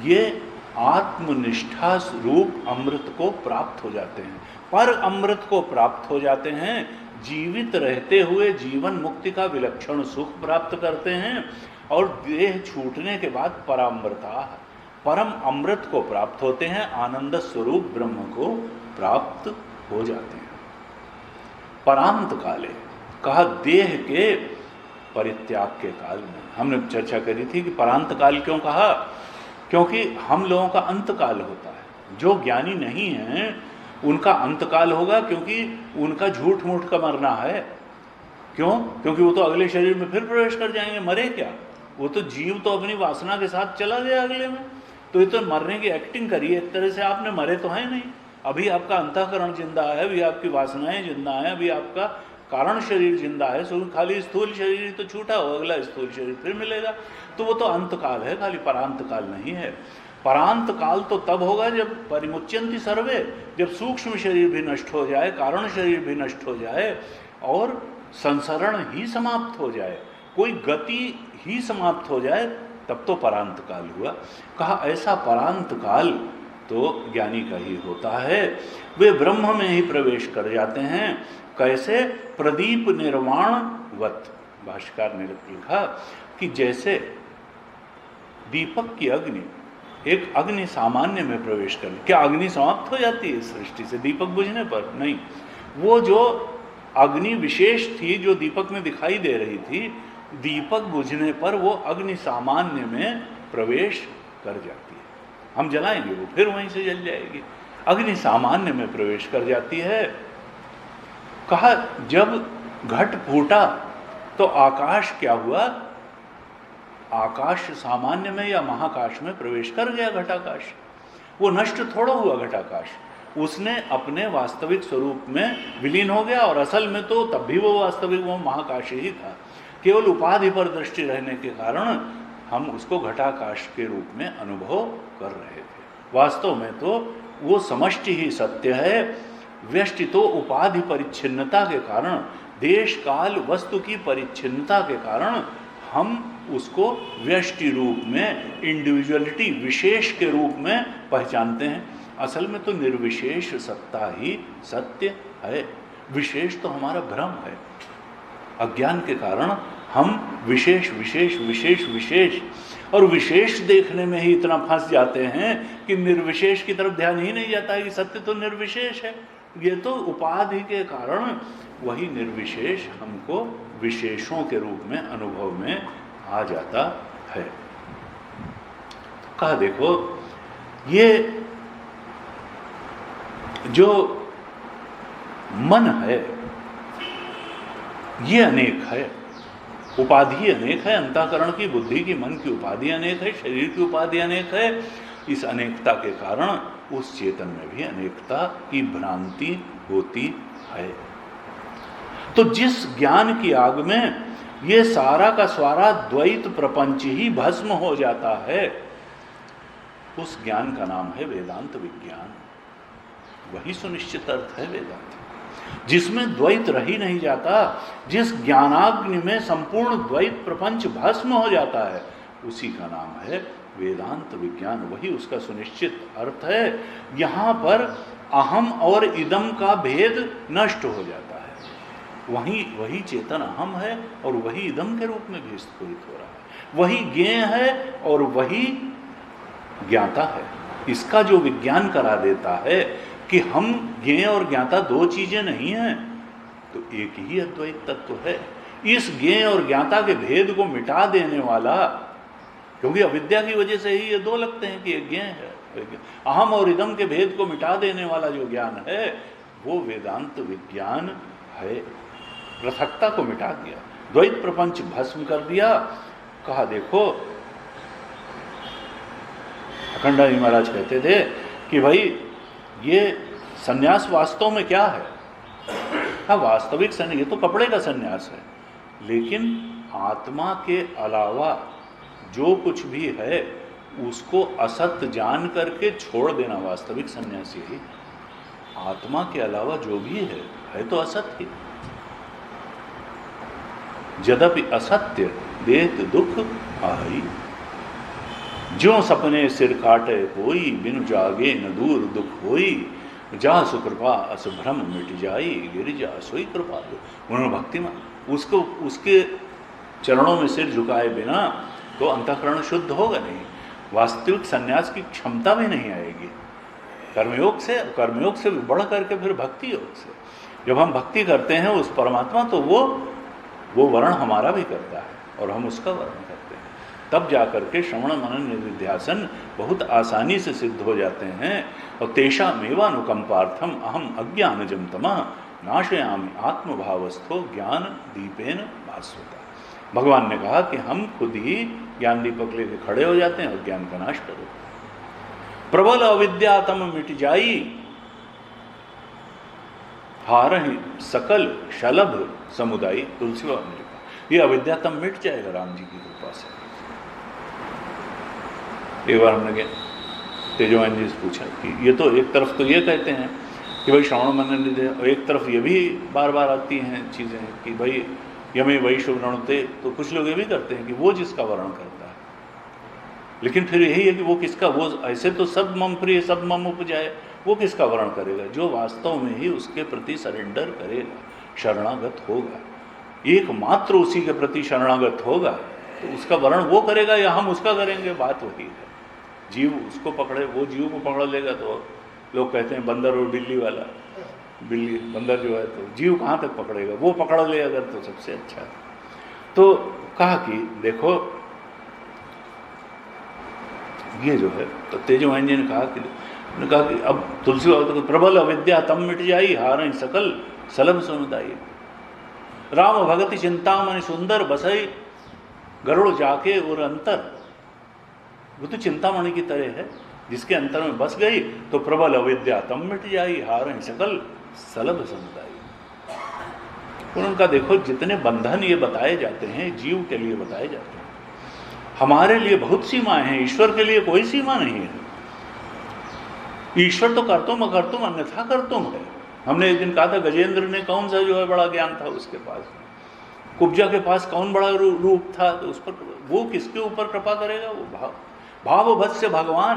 S1: ये आत्मनिष्ठा रूप अमृत को प्राप्त हो जाते हैं, पर अमृत को प्राप्त हो जाते हैं, जीवित रहते हुए जीवन मुक्ति का विलक्षण सुख प्राप्त करते हैं, और देह छूटने के बाद परामृता, परम अमृत को प्राप्त होते हैं, आनंद स्वरूप ब्रह्म को प्राप्त हो जाते हैं। परांत काले कहा देह के परित्याग के काल में। हमने चर्चा करी थी कि परांत काल क्यों कहा, क्योंकि हम लोगों का अंतकाल होता है। जो ज्ञानी नहीं है उनका अंतकाल होगा, क्योंकि उनका झूठ मूठ का मरना है। क्यों? क्योंकि वो तो अगले शरीर में फिर प्रवेश कर जाएंगे। मरे क्या? वो तो जीव तो अपनी वासना के साथ चला गया अगले में। तो ये तो मरने की एक्टिंग करी है एक तरह से, आपने मरे तो है नहीं। अभी आपका अंतःकरण जिंदा है, अभी आपकी वासनाएं जिंदा हैं, अभी आपका कारण शरीर जिंदा है। सो खाली स्थूल शरीर तो छूटा हो, अगला स्थूल शरीर फिर मिलेगा। तो वो तो अंतकाल है, खाली परांत काल नहीं है। परांत काल तो तब होगा जब परिमुच्यंति सर्वे, जब सूक्ष्म शरीर भी नष्ट हो जाए, कारण शरीर भी नष्ट हो जाए और संसरण ही समाप्त हो जाए, कोई गति ही समाप्त हो जाए, तब तो परांत काल हुआ। कहा ऐसा परांत काल तो ज्ञानी का ही होता है। वे ब्रह्म में ही प्रवेश कर जाते हैं। कैसे? प्रदीप निर्वाण वत। भाष्यकार ने लिखा कि जैसे दीपक की अग्नि, एक अग्नि सामान्य में प्रवेश कर, क्या अग्नि समाप्त हो जाती है इस सृष्टि से दीपक बुझने पर? नहीं। वो जो अग्नि विशेष थी जो दीपक में दिखाई दे रही थी, दीपक बुझने पर वो अग्नि सामान्य में प्रवेश कर जाती है। हम जलाएंगे वो फिर वहीं से जल जाएगी। अग्नि सामान्य में प्रवेश कर जाती है। कहा जब घट फूटा तो आकाश क्या हुआ? आकाश सामान्य में या महाकाश में प्रवेश कर गया घटाकाश। वो नष्ट थोड़ा हुआ घटाकाश, उसने अपने वास्तविक स्वरूप में विलीन हो गया। और असल में तो तब भी वो वास्तविक वो महाकाश ही था, केवल उपाधि पर दृष्टि रहने के कारण हम उसको घटाकाश के रूप में अनुभव कर रहे थे। वास्तव में तो वो समष्टि ही सत्य है। व्यष्टि तो उपाधि परिच्छिन्नता के कारण, देश काल वस्तु की परिच्छिन्नता के कारण हम उसको व्यष्टि रूप में, इंडिविजुअलिटी, विशेष के रूप में पहचानते हैं। असल में तो निर्विशेष सत्ता ही सत्य है। विशेष तो हमारा भ्रम है। अज्ञान के कारण हम विशेष विशेष विशेष विशेष और विशेष देखने में ही इतना फंस जाते हैं कि निर्विशेष की तरफ ध्यान ही नहीं जाता है कि सत्य तो निर्विशेष है। ये तो उपाधि के कारण वही निर्विशेष हमको विशेषों के रूप में अनुभव में आ जाता है। कहा देखो, ये जो मन है ये अनेक है, उपाधि अनेक है। अंतःकरण की, बुद्धि की, मन की उपाधि अनेक है, शरीर की उपाधि अनेक है। इस अनेकता के कारण उस चेतन में भी अनेकता की भ्रांति होती है। तो जिस ज्ञान की आग में ये सारा का सारा द्वैत प्रपंच ही भस्म हो जाता है, उस ज्ञान का नाम है वेदांत विज्ञान। वही सुनिश्चित अर्थ है वेदांत, जिसमें द्वैत रह ही नहीं जाता। जिस ज्ञानाग्नि में संपूर्ण द्वैत प्रपंच भस्म हो जाता है, उसी का नाम है वेदांत विज्ञान। वही उसका सुनिश्चित अर्थ है। यहाँ पर अहम और इदम का भेद नष्ट हो जाता है। वही चेतन अहम है और वही इदम के रूप में भी स्फुरित हो रहा है। वही ज्ञेय है और वही ज्ञाता है। इसका जो विज्ञान करा देता है कि हम ज्ञेय और ज्ञाता दो चीजें नहीं हैं, तो एक ही अद्वैत तत्व है। इस ज्ञेय और ज्ञाता के भेद को मिटा देने वाला, क्योंकि अविद्या की वजह से ही ये दो लगते हैं कि एक ज्ञेय है, अहम और इदम के भेद को मिटा देने वाला जो ज्ञान है वो वेदांत विज्ञान है। पृथकता को मिटा दिया, द्वैत प्रपंच भस्म कर दिया। कहा देखो, अखंडानंद महाराज कहते थे कि भाई ये सन्यास वास्तव में क्या है? हाँ, वास्तविक सन्यास ये तो कपड़े का सन्यास है, लेकिन आत्मा के अलावा जो कुछ भी है उसको असत जान करके छोड़ देना वास्तविक सन्यासी ही। आत्मा के अलावा जो भी है तो असत ही। यद्यपि असत्य देत दुख आई, ज्यों सपने सिर काटे कोई, बिनु जागे न दूर दुख होई, जा सुकृपा अस भ्रम मिट जाई, गिरिजा सोई कृपा। उन्होंने भक्ति में उसके चरणों में सिर झुकाए बिना तो अंतःकरण शुद्ध होगा नहीं, वास्तविक सन्यास की क्षमता भी नहीं आएगी। कर्मयोग से भी बढ़ करके फिर भक्ति योग से जब हम भक्ति करते हैं उस परमात्मा, तो वो वर्ण हमारा भी करता है और हम उसका वर्ण करते हैं। तब जाकर के श्रवण मनन निधिध्यासन बहुत आसानी से सिद्ध हो जाते हैं। और तेषामेवानुकंपार्थम अहम अज्ञानजं तमः नाशयामि आत्मभावस्थो ज्ञान दीपेन भास्वता। भगवान ने कहा कि हम खुद ही ज्ञान दीपक लेके खड़े हो जाते हैं और ज्ञान का नाश करो। प्रबल अविद्या तम मिट जाई, हारहि सकल शलभ समुदायी। तुलसी बाबा ने कहा ये अविद्या तम मिट जाएगा राम जी की कृपा से। एक बार हमने तेजवान जी से पूछा कि ये तो एक तरफ तो ये कहते हैं कि भाई श्रवण मनन निधि, और एक तरफ ये भी बार बार आती हैं चीज़ें कि भाई यमे वैश्व वृणते, तो कुछ लोग ये भी करते हैं कि वो जिसका वर्ण करता है, लेकिन फिर यही है कि वो किसका, वो ऐसे तो सब मम प्रिय सब मम उपजाए, वो किसका वर्ण करेगा? जो वास्तव में ही उसके प्रति सरेंडर करेगा, शरणागत होगा, एकमात्र उसी के प्रति शरणागत होगा, तो उसका वर्ण वो करेगा या हम उसका करेंगे, बात वही है। जीव उसको पकड़े, वो जीव को पकड़ लेगा तो लोग कहते हैं बंदर और बिल्ली वाला, बिल्ली बंदर जो है तो जीव कहाँ तक पकड़ेगा, वो पकड़ ले अगर तो सबसे अच्छा है। तो कहा कि देखो ये जो है, तो तेजवान जी ने कहा कि अब तुलसी बाबा तो प्रबल अविद्या तम मिट जाई, हारहि सकल सलभ समुदायी। राम भगति चिंतामणि सुंदर बसई, गरुड़ जाके और अंतर। वो तो चिंतामणि की तरह है, जिसके अंतर में बस गई तो प्रबल अविद्या तम मिट जाई, हारहि सकल सलभ समुदायी। उनका देखो जितने बंधन ये बताए जाते हैं जीव के लिए बताए जाते हैं, हमारे लिए बहुत सीमाएं हैं, ईश्वर के लिए कोई सीमा नहीं है। ईश्वर तो कर्तुम अकर्तुम अन्यथा कर्तुम है। हमने एक दिन कहा था गजेंद्र ने कौन सा जो है बड़ा ज्ञान था उसके पास, कुब्जा के पास कौन बड़ा रूप था, तो उस पर वो किसके ऊपर कृपा करेगा? वो भाव भत्स्य भगवान,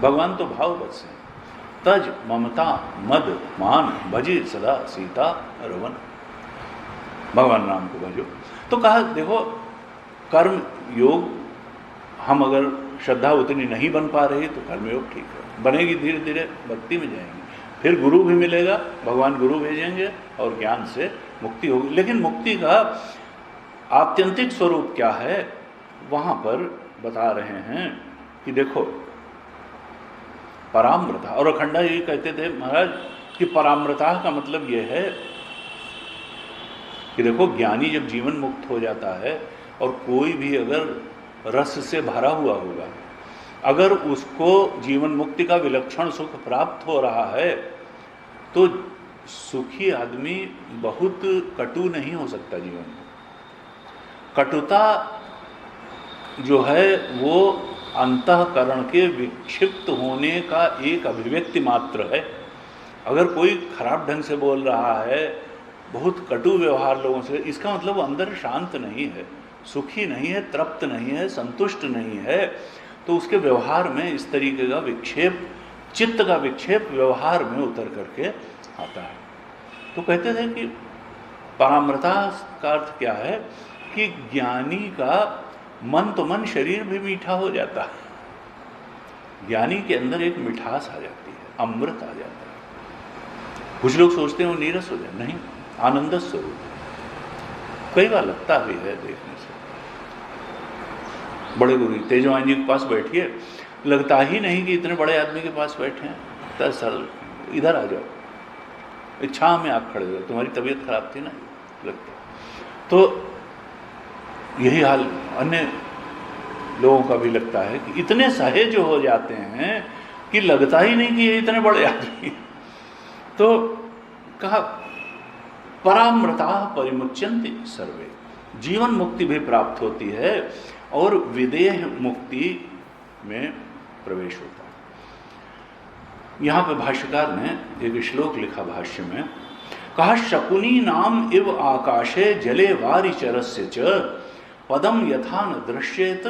S1: भगवान तो भाव भत्स्य। तज ममता मद मान भजी सदा सीता रवन, भगवान राम को भजो। तो कहा देखो कर्म योग, हम अगर श्रद्धा उतनी नहीं बन पा रही तो कर्म योग ठीक है, बनेगी, धीरे धीरे भक्ति में जाएंगे, फिर गुरु भी मिलेगा, भगवान गुरु भेजेंगे और ज्ञान से मुक्ति होगी। लेकिन मुक्ति का आत्यंतिक स्वरूप क्या है वहाँ पर बता रहे हैं कि देखो परामृता, और अखंडा जी कहते थे महाराज कि परामृता का मतलब ये है कि देखो ज्ञानी जब जीवन मुक्त हो जाता है और कोई भी अगर रस से भरा हुआ होगा, अगर उसको जीवन मुक्ति का विलक्षण सुख प्राप्त हो रहा है तो सुखी आदमी बहुत कटु नहीं हो सकता जीवन में। कटुता जो है वो अंतःकरण के विक्षिप्त होने का एक अभिव्यक्ति मात्र है। अगर कोई खराब ढंग से बोल रहा है, बहुत कटु व्यवहार लोगों से, इसका मतलब अंदर शांत नहीं है, सुखी नहीं है, तृप्त नहीं है, संतुष्ट नहीं है, तो उसके व्यवहार में इस तरीके का विक्षेप, चित्त का विक्षेप व्यवहार में उतर करके आता है। तो कहते थे कि परामृता का अर्थ क्या है कि ज्ञानी का मन तो मन, शरीर भी मीठा हो जाता है। ज्ञानी के अंदर एक मिठास आ जाती है, अमृत आ जाता है। कुछ लोग सोचते हैं वो नीरस हो जाए, नहीं, आनंद स्वरूप। कई बार लगता भी है देखने से, बड़े गुरु तेजवान जी के पास बैठिए, लगता ही नहीं कि इतने बड़े आदमी के पास बैठे हैं, तो सर इधर आ जाओ, इच्छा में आप खड़े हो, तुम्हारी तबीयत खराब थी ना, लगता। तो यही हाल अन्य लोगों का भी लगता है कि इतने सहज हो जाते हैं कि लगता ही नहीं कि ये इतने बड़े आदमी। तो कहा परामृता परिमुच्यन्ते सर्वे, जीवन मुक्ति भी प्राप्त होती है और विदेह मुक्ति में प्रवेश होता है। यहाँ पे भाष्यकार ने एक श्लोक लिखा भाष्य में, कहा शकुनी नाम इव आकाशे जले वारि चरस्य च पदम यथा न दृश्येत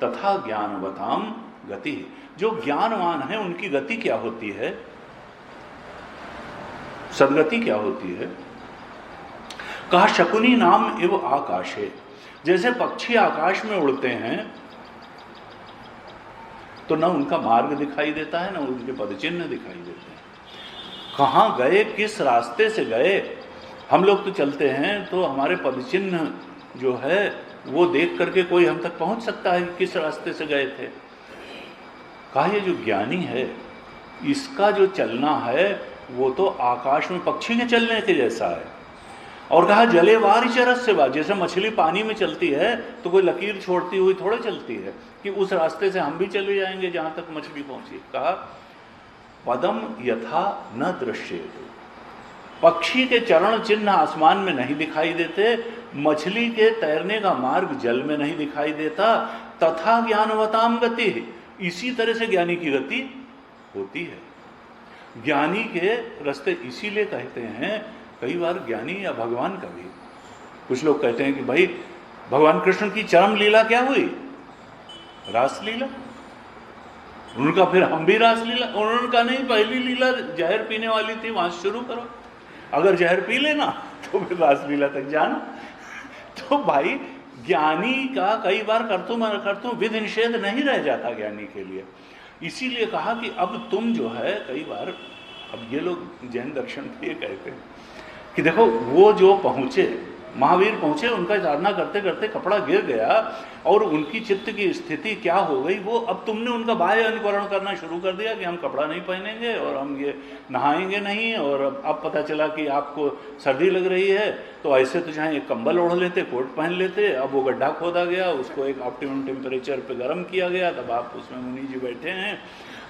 S1: तथा ज्ञानवताम गति। जो ज्ञानवान है उनकी गति क्या होती है, सदगति क्या होती है? कहा शकुनी नाम इव आकाशे, जैसे पक्षी आकाश में उड़ते हैं, तो न उनका मार्ग दिखाई देता है, न उनके पदचिन्ह दिखाई देते हैं। कहाँ गए, किस रास्ते से गए। हम लोग तो चलते हैं तो हमारे पदचिन्ह जो है वो देख करके कोई हम तक पहुंच सकता है कि किस रास्ते से गए थे। कहा ये जो ज्ञानी है इसका जो चलना है वो तो आकाश में पक्षी के चलने के जैसा है। और कहा जले वारी चरस से बात, जैसे मछली पानी में चलती है तो कोई लकीर छोड़ती हुई थोड़े चलती है कि उस रास्ते से हम भी चले जाएंगे जहां तक मछली पहुंची। कहा पदम यथा न दृश्येत, पक्षी के चरण चिन्ह आसमान में नहीं दिखाई देते, मछली के तैरने का मार्ग जल में नहीं दिखाई देता। तथा ज्ञानवताम गति, इसी तरह से ज्ञानी की गति होती है। ज्ञानी के रास्ते इसीलिए कहते हैं, कई बार ज्ञानी या भगवान का भी, कुछ लोग कहते हैं कि भाई भगवान कृष्ण की चरम लीला क्या हुई, रासलीला। उनका फिर हम भी रासलीला, उनका नहीं, पहली लीला जहर पीने वाली थी, वहां शुरू करो, अगर जहर पी लेना तो फिर रासलीला तक जाना। तो भाई ज्ञानी का कई बार करतूं विधि निषेध नहीं रह जाता ज्ञानी के लिए। इसीलिए कहा कि अब तुम जो है कई बार, अब ये लोग जैन दर्शन पे ये कहते हैं कि देखो वो जो पहुंचे, महावीर पहुंचे, उनका साधना करते करते कपड़ा गिर गया और उनकी चित्त की स्थिति क्या हो गई, वो अब तुमने उनका बाह्य अनुकरण करना शुरू कर दिया कि हम कपड़ा नहीं पहनेंगे और हम ये नहाएंगे नहीं, और अब पता चला कि आपको सर्दी लग रही है तो ऐसे तो चाहे एक कंबल ओढ़ लेते, कोट पहन लेते, अब वो गड्ढा खोदा गया, उसको एक ऑप्टिमम टेम्परेचर पे गर्म किया गया, तब आप उसमें मुनि जी बैठे हैं।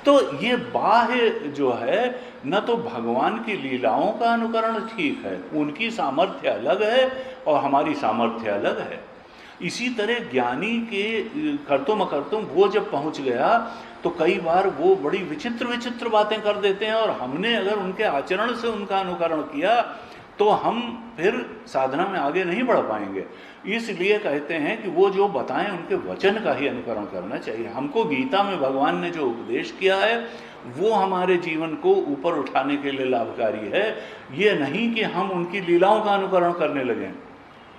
S1: तो ये बाह्य जो है न तो भगवान की लीलाओं का अनुकरण ठीक है, उनकी सामर्थ्य अलग है और हमारी सामर्थ्य अलग है। इसी तरह ज्ञानी के करतुम अकर्तुम वो जब पहुंच गया तो कई बार वो बड़ी विचित्र विचित्र बातें कर देते हैं, और हमने अगर उनके आचरण से उनका अनुकरण किया तो हम फिर साधना में आगे नहीं बढ़ पाएंगे। इसलिए कहते हैं कि वो जो बताएं उनके वचन का ही अनुकरण करना चाहिए। हमको गीता में भगवान ने जो उपदेश किया है वो हमारे जीवन को ऊपर उठाने के लिए लाभकारी है। ये नहीं कि हम उनकी लीलाओं का अनुकरण करने लगें,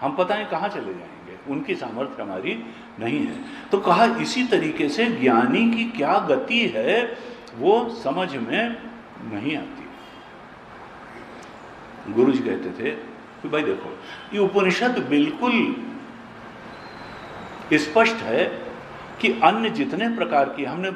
S1: हम पता नहीं कहाँ चले जाएंगे, उनकी सामर्थ्य हमारी नहीं है। तो कहा इसी तरीके से ज्ञानी की क्या गति है वो समझ में नहीं आती। गुरु जी कहते थे कि भाई देखो ये उपनिषद बिल्कुल स्पष्ट है कि अन्य जितने प्रकार की, हमने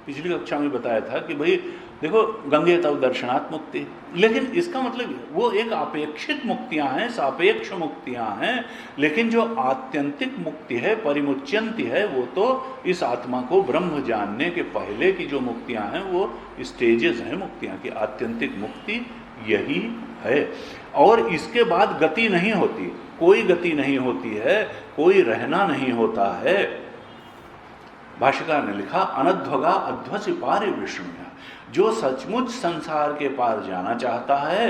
S1: पिछली कक्षा में बताया था कि भाई देखो गंगे तव दर्शनात् मुक्ति, लेकिन इसका मतलब वो एक अपेक्षित मुक्तियां हैं, सापेक्ष मुक्तियां हैं, लेकिन जो आत्यंतिक मुक्ति है, परिमुच्यंती है, वो तो इस आत्मा को ब्रह्म जानने के पहले की जो मुक्तियां हैं वो स्टेजेस हैं मुक्तियां की। आत्यंतिक मुक्ति यही है, और इसके बाद गति नहीं होती, कोई गति नहीं होती है, कोई रहना नहीं होता है। भाष्यकार ने लिखा अनध्वगा अध्वसि पारे विष्णु, जो सचमुच संसार के पार जाना चाहता है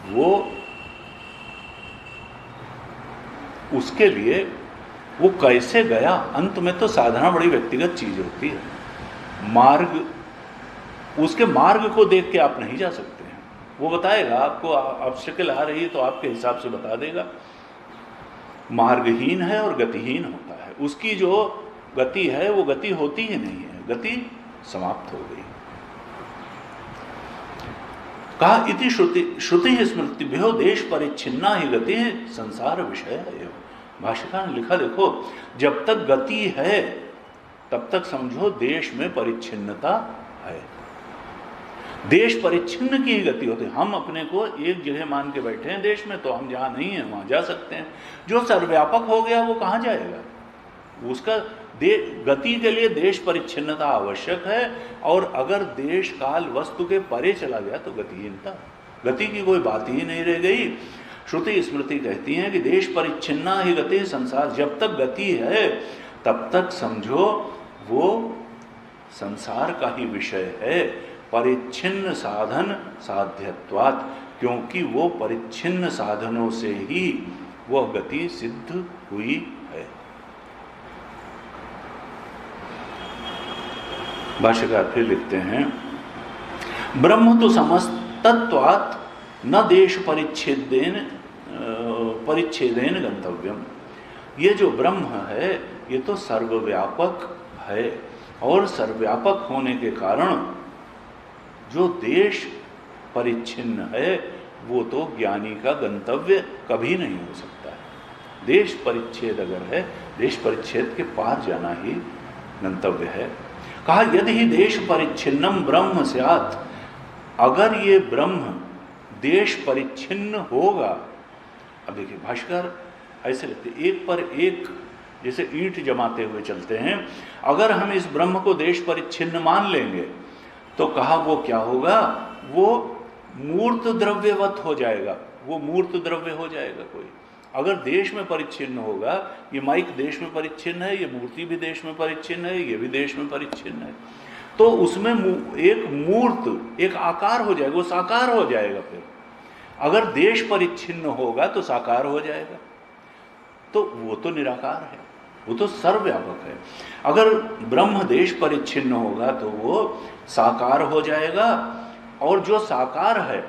S1: वो उसके लिए वो कैसे गया, अंत में तो साधना बड़ी व्यक्तिगत चीज होती है। मार्ग, उसके मार्ग को देख के आप नहीं जा सकते हैं, वो बताएगा आपको, ऑब्स्टेकल आ रही है तो आपके हिसाब से बता देगा। मार्गहीन है और गतिहीन होता है, उसकी जो गति है वो गति होती ही नहीं है, गति समाप्त हो गई। कहा इति श्रुति स्मृति भ्यो देश परिच्छिन्ना ही गति है संसार विषय है। भाष्यकार ने लिखा देखो जब तक गति है तब तक समझो देश में परिच्छिन्नता है, देश परिच्छिन्न की ही गति होती है। हम अपने को एक जगह मान के बैठे हैं देश में, तो हम जहाँ नहीं हैं वहाँ जा सकते हैं। जो सर्वव्यापक हो गया वो कहाँ जाएगा, उसका गति के लिए देश परिच्छिन्नता आवश्यक है, और अगर देश काल वस्तु के परे चला गया तो गतिहीनता, गति की कोई बात ही नहीं रह गई। श्रुति स्मृति कहती हैं कि देश परिच्छिन्ना ही गति संसार, जब तक गति है तब तक समझो वो संसार का ही विषय है। परिच्छिन्न साधन साध्यत्वात्, क्योंकि वो परिच्छिन्न साधनों से ही वह गति सिद्ध हुई है। भाष्यकार फिर लिखते हैं ब्रह्म तो समस्तत्वात् न देश परिच्छेदेन गंतव्यम। ये जो ब्रह्म है ये तो सर्वव्यापक है, और सर्वव्यापक होने के कारण जो देश परिच्छिन्न है वो तो ज्ञानी का गंतव्य कभी नहीं हो सकता है। देश परिच्छेद अगर है, देश परिच्छेद के पार जाना ही गंतव्य है। कहा यदि ही देश परिच्छिन्नम ब्रह्म स्यात्, अगर ये ब्रह्म देश परिच्छिन्न होगा। अब देखिए भाष्कर ऐसे लिखते, एक पर एक जैसे ईंट जमाते हुए चलते हैं। अगर हम इस ब्रह्म को देश परिच्छिन्न मान लेंगे तो कहा वो क्या होगा, वो मूर्त द्रव्यवत हो जाएगा, वो मूर्त द्रव्य हो जाएगा कोई। अगर देश में परिच्छिन्न होगा, ये माइक देश में परिच्छिन्न है, ये मूर्ति भी देश में परिच्छिन्न है, ये भी देश में परिच्छिन्न है, तो उसमें एक मूर्त, एक आकार हो जाएगा, वो साकार हो जाएगा। फिर अगर देश परिच्छिन्न होगा तो साकार हो जाएगा, तो वो तो निराकार है, वो तो सर्वव्यापक है। अगर ब्रह्म देश परिच्छिन्न होगा तो वो साकार हो जाएगा, और जो साकार है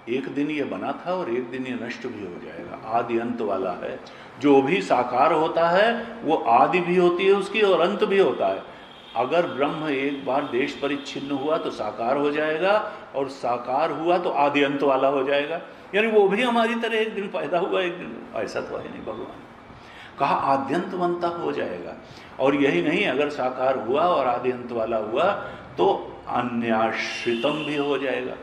S1: एक दिन ये बना था और एक दिन ये नष्ट भी हो जाएगा, आदि अंत वाला है। जो भी साकार होता है वो आदि भी होती है उसकी और अंत भी होता है। अगर ब्रह्म एक बार देश परिच्छिन्न हुआ तो साकार हो जाएगा, और साकार हुआ तो आदि अंत वाला हो जाएगा, यानी वो भी हमारी तरह एक दिन पैदा हुआ एक दिन, ऐसा तो है नहीं भगवान। कहा आद्यंतवंता हो जाएगा। और यही नहीं, अगर साकार हुआ और आदि अंत वाला हुआ तो अन्याश्रितम भी हो जाएगा।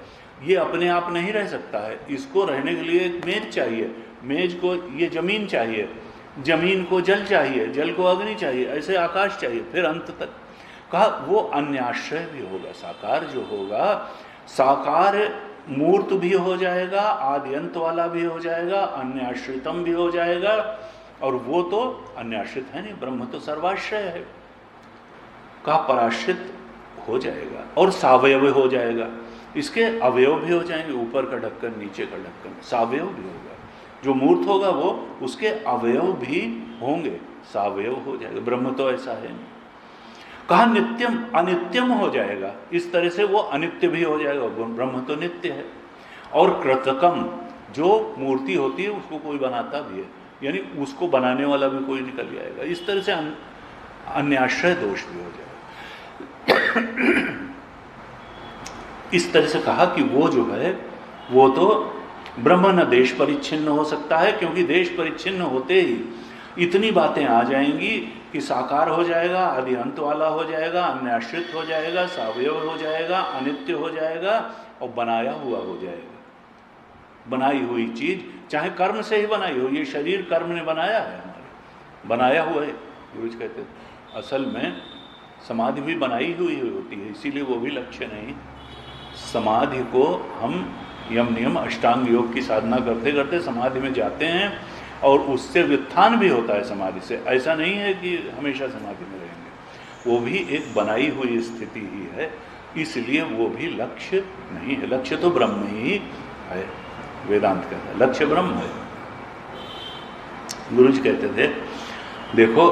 S1: ये अपने आप नहीं रह सकता है, इसको रहने के लिए एक मेज चाहिए, मेज को ये जमीन चाहिए, जमीन को जल चाहिए, जल को अग्नि चाहिए, ऐसे आकाश चाहिए, फिर अंत तक। कहा वो अन्याश्रय भी होगा, साकार जो होगा, साकार मूर्त भी हो जाएगा, आदि अंत वाला भी हो जाएगा, अन्याश्रितम भी हो जाएगा, और वो तो अन्याश्रित है नहीं, ब्रह्म तो सर्वाश्रय है। कहा पराश्रित हो जाएगा और सावयव हो जाएगा, इसके अवयव भी हो जाएंगे, ऊपर का ढक्कन नीचे का ढक्कन, सावयव भी होगा। जो मूर्त होगा वो उसके अवयव भी होंगे, सावयव हो जाएगा। ब्रह्म तो ऐसा है नहीं। कहा नित्यम अनित्यम हो जाएगा, इस तरह से वो अनित्य भी हो जाएगा, ब्रह्म तो नित्य है। और कृतकम, जो मूर्ति होती है उसको कोई बनाता भी है, यानी उसको बनाने वाला भी कोई निकल जाएगा, इस तरह से अन्याश्रय दोष भी हो जाएगा। इस तरह से कहा कि वो जो है वो तो ब्रह्म न देश परिच्छिन्न हो सकता है, क्योंकि देश परिच्छिन्न होते ही इतनी बातें आ जाएंगी कि साकार हो जाएगा, आदि अंत वाला हो जाएगा, अन्याश्रित हो जाएगा, सावयव हो जाएगा, अनित्य हो जाएगा, और बनाया हुआ हो जाएगा। बनाई हुई चीज चाहे कर्म से ही बनाई हो, ये शरीर कर्म ने बनाया है, हमारे बनाया हुआ है। गुरु जी कहते असल में समाधि भी बनाई हुई होती है, इसीलिए वो भी लक्ष्य नहीं। समाधि को हम यम नियम अष्टांग योग की साधना करते करते समाधि में जाते हैं, और उससे व्युत्थान भी होता है समाधि से। ऐसा नहीं है कि हमेशा समाधि में रहेंगे, वो भी एक बनाई हुई स्थिति ही है, इसलिए वो भी लक्ष्य नहीं है। लक्ष्य तो ब्रह्म ही है, वेदांत कहता है लक्ष्य ब्रह्म है। गुरु जी कहते थे देखो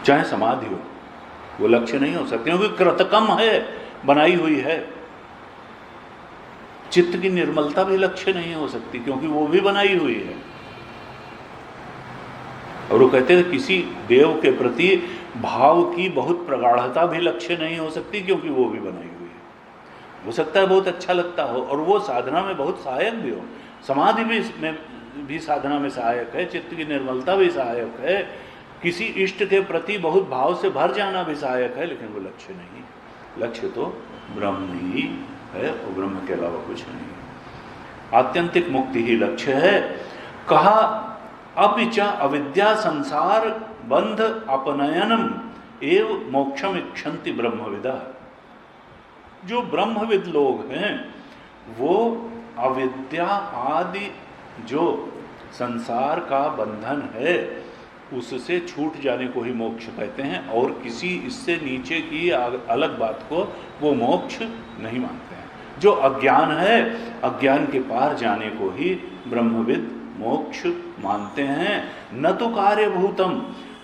S1: चाहे समाधि हो वो लक्ष्य नहीं हो सकती, क्योंकि कृतकम है, बनाई हुई है। चित्त की निर्मलता भी लक्ष्य नहीं हो सकती, क्योंकि वो भी बनाई हुई है। और वो कहते हैं किसी देव के प्रति भाव की बहुत प्रगाढ़ता भी लक्ष्य नहीं हो सकती, क्योंकि वो भी बनाई हुई है। हो सकता है बहुत अच्छा लगता हो, और वो साधना में बहुत सहायक भी हो, समाधि भी साधना में सहायक है, चित्त की निर्मलता भी सहायक है, किसी इष्ट के प्रति बहुत भाव से भर जाना भी सहायक है, लेकिन वो लक्ष्य नहीं। लक्ष्य तो ब्रह्म ही है, और ब्रह्म के अलावा कुछ नहीं। आत्यंतिक मुक्ति ही लक्ष्य है। कहा अपिच अविद्या संसार बंध अपनयनम एव मोक्षम इच्छन्ति ब्रह्मविदा। जो ब्रह्मविद लोग हैं वो अविद्या आदि जो संसार का बंधन है उससे छूट जाने को ही मोक्ष कहते हैं, और किसी इससे नीचे की अलग बात को वो मोक्ष नहीं मानते हैं। जो अज्ञान है, अज्ञान के पार जाने को ही ब्रह्मविद मोक्ष मानते हैं। न तो कार्यभूतम,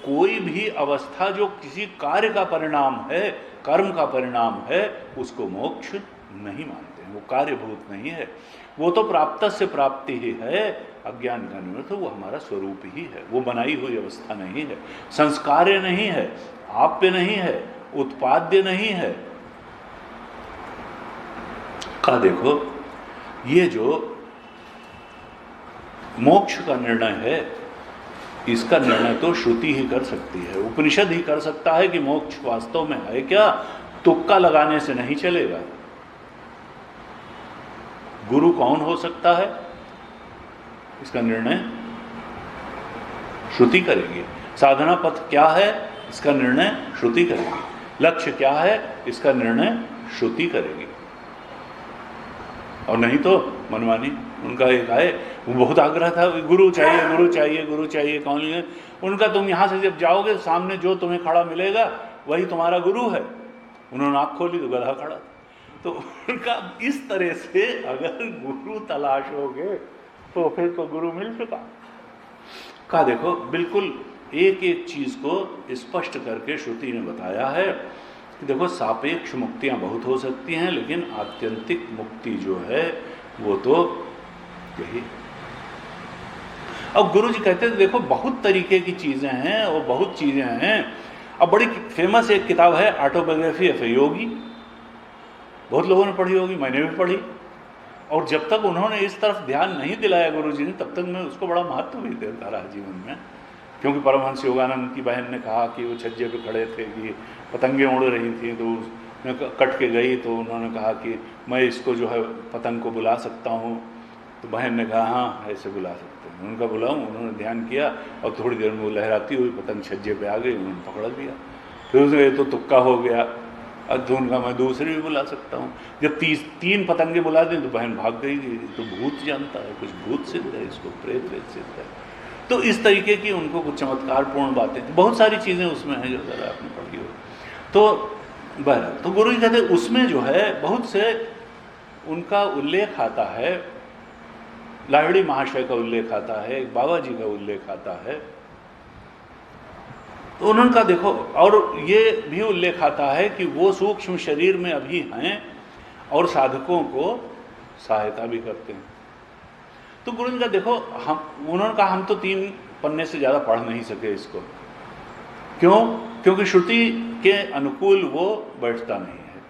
S1: कोई भी अवस्था जो किसी कार्य का परिणाम है, कर्म का परिणाम है, उसको मोक्ष नहीं मानते हैं, वो कार्यभूत नहीं है। वो तो प्राप्तस्य प्राप्ति ही है, अज्ञान का निवृत्त वो हमारा स्वरूप ही है, वो बनाई हुई अवस्था नहीं है, संस्कार्य नहीं है, आप्य नहीं है, उत्पाद्य नहीं है। का देखो ये जो मोक्ष का निर्णय है, इसका निर्णय तो श्रुति ही कर सकती है, उपनिषद ही कर सकता है कि मोक्ष वास्तव में है क्या। तुक्का लगाने से नहीं चलेगा। गुरु कौन हो सकता है, इसका निर्णय श्रुति करेगी। साधना पथ क्या है, इसका निर्णय श्रुति करेगी। लक्ष्य क्या है, इसका निर्णय श्रुति करेगी। और नहीं तो मनमानी। उनका एक आए, वो बहुत आग्रह था, गुरु चाहिए गुरु चाहिए गुरु चाहिए, कौन है उनका। तुम यहाँ से जब जाओगे सामने जो तुम्हें खड़ा मिलेगा वही तुम्हारा गुरु है। उन्होंने आँख खोली तो गधा खड़ा। तो उनका इस तरह से अगर गुरु तलाशोगे तो फिर तो गुरु मिल चुका। का देखो बिल्कुल एक एक चीज को स्पष्ट करके श्रुति ने बताया है कि देखो सापेक्ष मुक्तियां बहुत हो सकती हैं, लेकिन आत्यंतिक मुक्ति जो है वो तो यही। अब गुरु जी कहते हैं देखो बहुत तरीके की चीजें हैं और बहुत चीजें हैं। अब बड़ी फेमस एक किताब है ऑटोबायोग्राफी ऑफ ए योगी, बहुत लोगों ने पढ़ी होगी, मैंने भी पढ़ी। और जब तक उन्होंने इस तरफ ध्यान नहीं दिलाया गुरु जी ने, तब तक मैं उसको बड़ा महत्व भी देता रहा जीवन में। क्योंकि परमहंस योगानंद की बहन ने कहा कि वो छज्जे पे खड़े थे कि पतंगें उड़ रही थी, तो उसमें कट के गई, तो उन्होंने कहा कि मैं इसको जो है पतंग को बुला सकता हूँ। तो बहन ने कहा हाँ ऐसे बुला सकते हैं। उनका बुलाऊँ, उन्होंने ध्यान किया और थोड़ी देर में वो लहराती हुई पतंग छज्जे पे आ गई, उन्होंने पकड़ लिया। फिर उसने ये तो तुक्का हो गया। अब उनका मैं दूसरी भी बुला सकता हूँ। जब 3 पतंगे बुला दें तो बहन भाग गई, तो भूत जानता है, कुछ भूत सिद्ध है, इसको प्रेत सिद्ध है। तो इस तरीके की उनको कुछ चमत्कारपूर्ण बातें थी, बहुत सारी चीज़ें उसमें हैं जो ज़रा आपने पढ़ी हो। तो बहरहाल तो गुरु जी कहते उसमें जो है बहुत से उनका उल्लेख आता है, लाहिड़ी महाशय का उल्लेख आता है, बाबा जी का उल्लेख आता है। तो उन्होंने कहा देखो, और ये भी उल्लेख आता है कि वो सूक्ष्म शरीर में अभी हैं और साधकों को सहायता भी करते हैं। तो गुरु जी का देखो उन्होंने कहा हम तो 3 पन्ने से ज़्यादा पढ़ नहीं सके इसको। क्यों? क्योंकि श्रुति के अनुकूल वो बैठता नहीं है।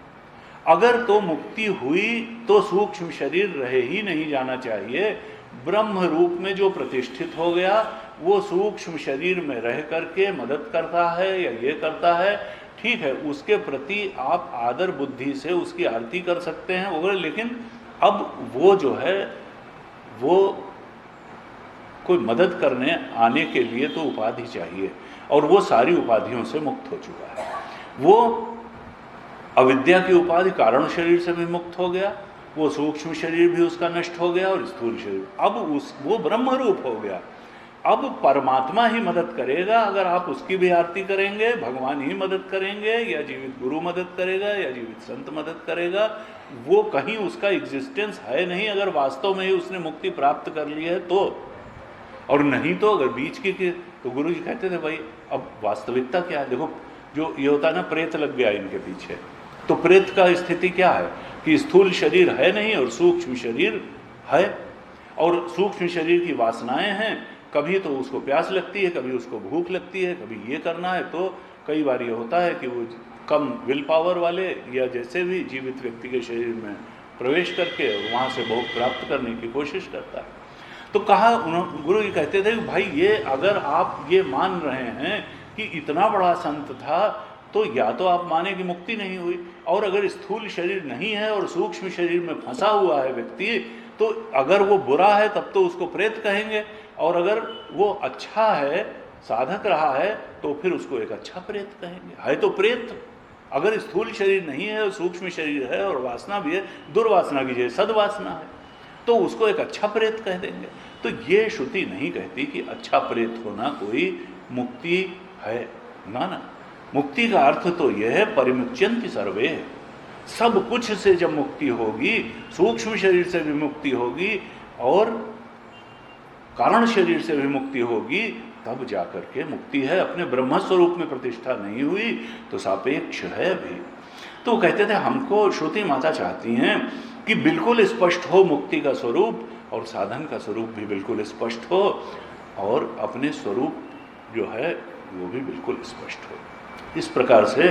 S1: अगर तो मुक्ति हुई तो सूक्ष्म शरीर रहे ही नहीं जाना चाहिए। ब्रह्म रूप में जो प्रतिष्ठित हो गया वो सूक्ष्म शरीर में रह करके मदद करता है या ये करता है, ठीक है, उसके प्रति आप आदर बुद्धि से उसकी आरती कर सकते हैं वगैरह। लेकिन अब वो जो है वो कोई मदद करने आने के लिए तो उपाधि चाहिए, और वो सारी उपाधियों से मुक्त हो चुका है। वो अविद्या की उपाधि कारण शरीर से भी मुक्त हो गया, वो सूक्ष्म शरीर भी उसका नष्ट हो गया और स्थूल शरीर, अब वो ब्रह्म रूप हो गया। अब परमात्मा ही मदद करेगा। अगर आप उसकी भी आरती करेंगे, भगवान ही मदद करेंगे, या जीवित गुरु मदद करेगा, या जीवित संत मदद करेगा, वो कहीं उसका एग्जिस्टेंस है नहीं अगर वास्तव में ही उसने मुक्ति प्राप्त कर ली है तो। और नहीं तो अगर बीच की तो गुरु जी कहते थे भाई अब वास्तविकता क्या है। देखो जो ये होता है ना, प्रेत लग गया इनके पीछे, तो प्रेत का स्थिति क्या है कि स्थूल शरीर है नहीं और सूक्ष्म शरीर है, और सूक्ष्म शरीर की वासनाएं हैं। कभी तो उसको प्यास लगती है, कभी उसको भूख लगती है, कभी ये करना है। तो कई बार ये होता है कि वो कम विल पावर वाले या जैसे भी जीवित व्यक्ति के शरीर में प्रवेश करके और वहाँ से भोग प्राप्त करने की कोशिश करता है। तो कहा गुरु जी कहते थे भाई ये अगर आप ये मान रहे हैं कि इतना बड़ा संत था, तो या तो आप माने कि मुक्ति नहीं हुई, और अगर स्थूल शरीर नहीं है और सूक्ष्म शरीर में फंसा हुआ है व्यक्ति, तो अगर वो बुरा है तब तो उसको प्रेत कहेंगे, और अगर वो अच्छा है, साधक रहा है, तो फिर उसको एक अच्छा प्रेत कहेंगे। है तो प्रेत। अगर स्थूल शरीर नहीं है और सूक्ष्म शरीर है और वासना भी है, दुर्वासना की जैसे सद्वासना है, तो उसको एक अच्छा प्रेत कह देंगे। तो ये श्रुति नहीं कहती कि अच्छा प्रेत होना कोई मुक्ति है, ना। मुक्ति का अर्थ तो यह है परिमुच्यन्ति सर्वे, सब कुछ से जब मुक्ति होगी, सूक्ष्म शरीर से भी मुक्ति होगी और कारण शरीर से भी मुक्ति होगी, तब जाकर के मुक्ति है। अपने ब्रह्म स्वरूप में प्रतिष्ठा नहीं हुई तो सापेक्ष है अभी। तो कहते थे हमको श्रुति माता चाहती हैं कि बिल्कुल स्पष्ट हो मुक्ति का स्वरूप और साधन का स्वरूप भी बिल्कुल स्पष्ट हो और अपने स्वरूप जो है वो भी बिल्कुल स्पष्ट हो। इस प्रकार से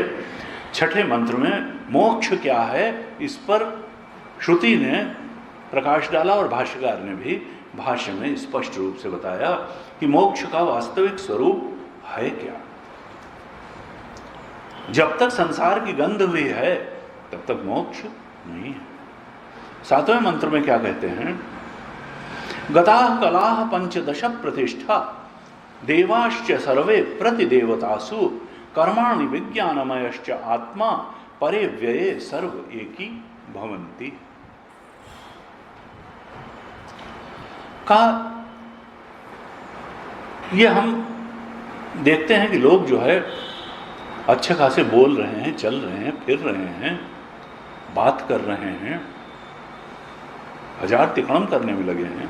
S1: छठे मंत्र में मोक्ष क्या है इस पर श्रुति ने प्रकाश डाला और भाष्यकार ने भी भाष्य में स्पष्ट रूप से बताया कि मोक्ष का वास्तविक स्वरूप है क्या। जब तक संसार की गंध हुई है तब तक मोक्ष नहीं है। सातवें मंत्र में क्या कहते हैं, गताः कलाः पंचदश प्रतिष्ठा देवाश्च सर्वे प्रतिदेवतासु कर्माणि विज्ञानमयश्च आत्मा परे व्यये सर्व एकी भवन्ति। का ये हम देखते हैं कि लोग जो है अच्छे खासे बोल रहे हैं, चल रहे हैं, फिर रहे हैं, बात कर रहे हैं, हजार तिकड़म करने में लगे हैं।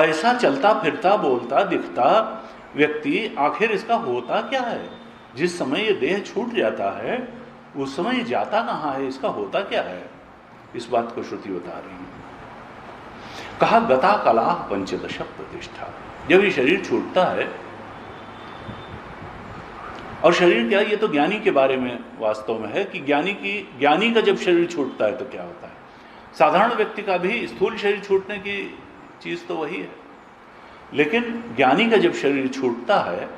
S1: ऐसा चलता फिरता बोलता दिखता व्यक्ति आखिर इसका होता क्या है? जिस समय ये देह छूट जाता है उस समय ये जाता कहाँ है, इसका होता क्या है? इस बात को श्रुति बता रही है। कहा गता कला पंचदश प्रतिष्ठा। जब ये शरीर छूटता है, और शरीर क्या, ये तो ज्ञानी के बारे में वास्तव में है कि ज्ञानी का जब शरीर छूटता है तो क्या होता है। साधारण व्यक्ति का भी स्थूल शरीर छूटने की चीज तो वही है, लेकिन ज्ञानी का जब शरीर छूटता है,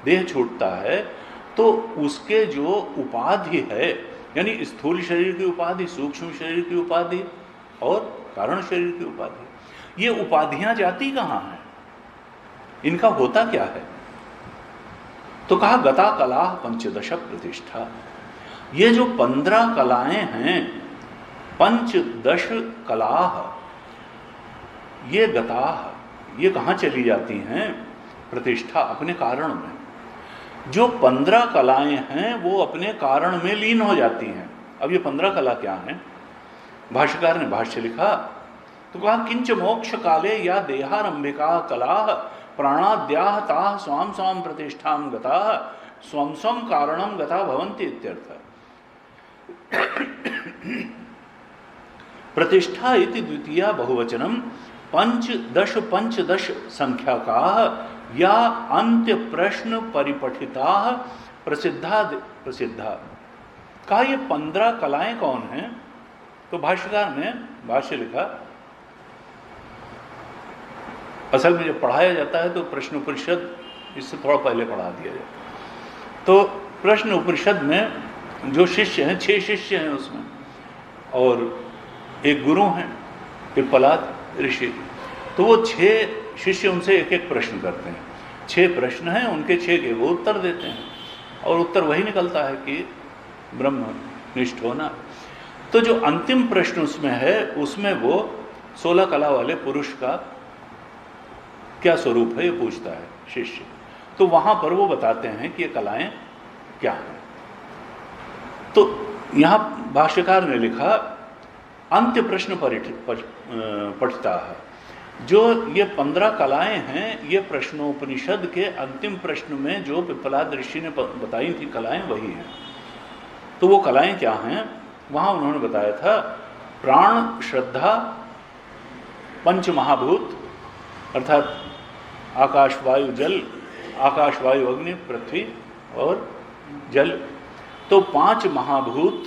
S1: देह छूटता है, तो उसके जो उपाधि है, यानी स्थूल शरीर की उपाधि, सूक्ष्म शरीर की उपाधि और कारण शरीर की उपाधि, ये उपाधियां जाती कहाँ हैं, इनका होता क्या है? तो कहा गता कला पंचदश प्रतिष्ठा। ये जो 15 कलाएं हैं, पंचदश कलाः, ये गताः, ये कहाँ चली जाती हैं? प्रतिष्ठा, अपने कारण में। जो 15 कलाएं हैं वो अपने कारण में लीन हो जाती हैं। अब ये 15 कला क्या हैं? भाष्यकार ने भाष्य लिखा तो कहा किंच मोक्ष काले या देहारंभिका कलाः प्राणाद्याः ताः स्वाम स्वाम प्रतिष्ठां गताः स्वं स्वं कारणं गता भवन्ति इत्यर्थ। प्रतिष्ठा इति द्वितीया बहुवचनम पंचदश संख्याकाः या अंत्य प्रश्न परिपठिता प्रसिद्धा कहा ये 15 कलाएं कौन हैं? तो भाष्यकार ने भाष्य लिखा, असल में जब पढ़ाया जाता है तो प्रश्न उपनिषद इससे थोड़ा पहले पढ़ा दिया जाए। तो प्रश्न उपनिषद में जो शिष्य हैं, 6 शिष्य हैं उसमें, और एक गुरु हैं पिप्पलाद ऋषि। तो वो 6 शिष्य उनसे एक एक प्रश्न करते हैं। 6 प्रश्न हैं, उनके 6 के वो उत्तर देते हैं और उत्तर वही निकलता है कि ब्रह्मनिष्ठ होना। तो जो अंतिम प्रश्न उसमें है, उसमें वो 16 कला वाले पुरुष का क्या स्वरूप है ये पूछता है शिष्य। तो वहां पर वो बताते हैं कि ये कलाएं क्या हैं। तो यहां भाष्यकार ने लिखा अंत्य प्रश्न पठता है। जो ये 15 कलाएं हैं, ये प्रश्नोपनिषद के अंतिम प्रश्न में जो पिप्पलाद ऋषि ने बताई थी कलाएं वही हैं। तो वो कलाएं क्या हैं? वहां उन्होंने बताया था प्राण, श्रद्धा, पंच महाभूत अर्थात आकाश वायु जल, आकाश वायु अग्नि पृथ्वी और जल। तो 5 महाभूत,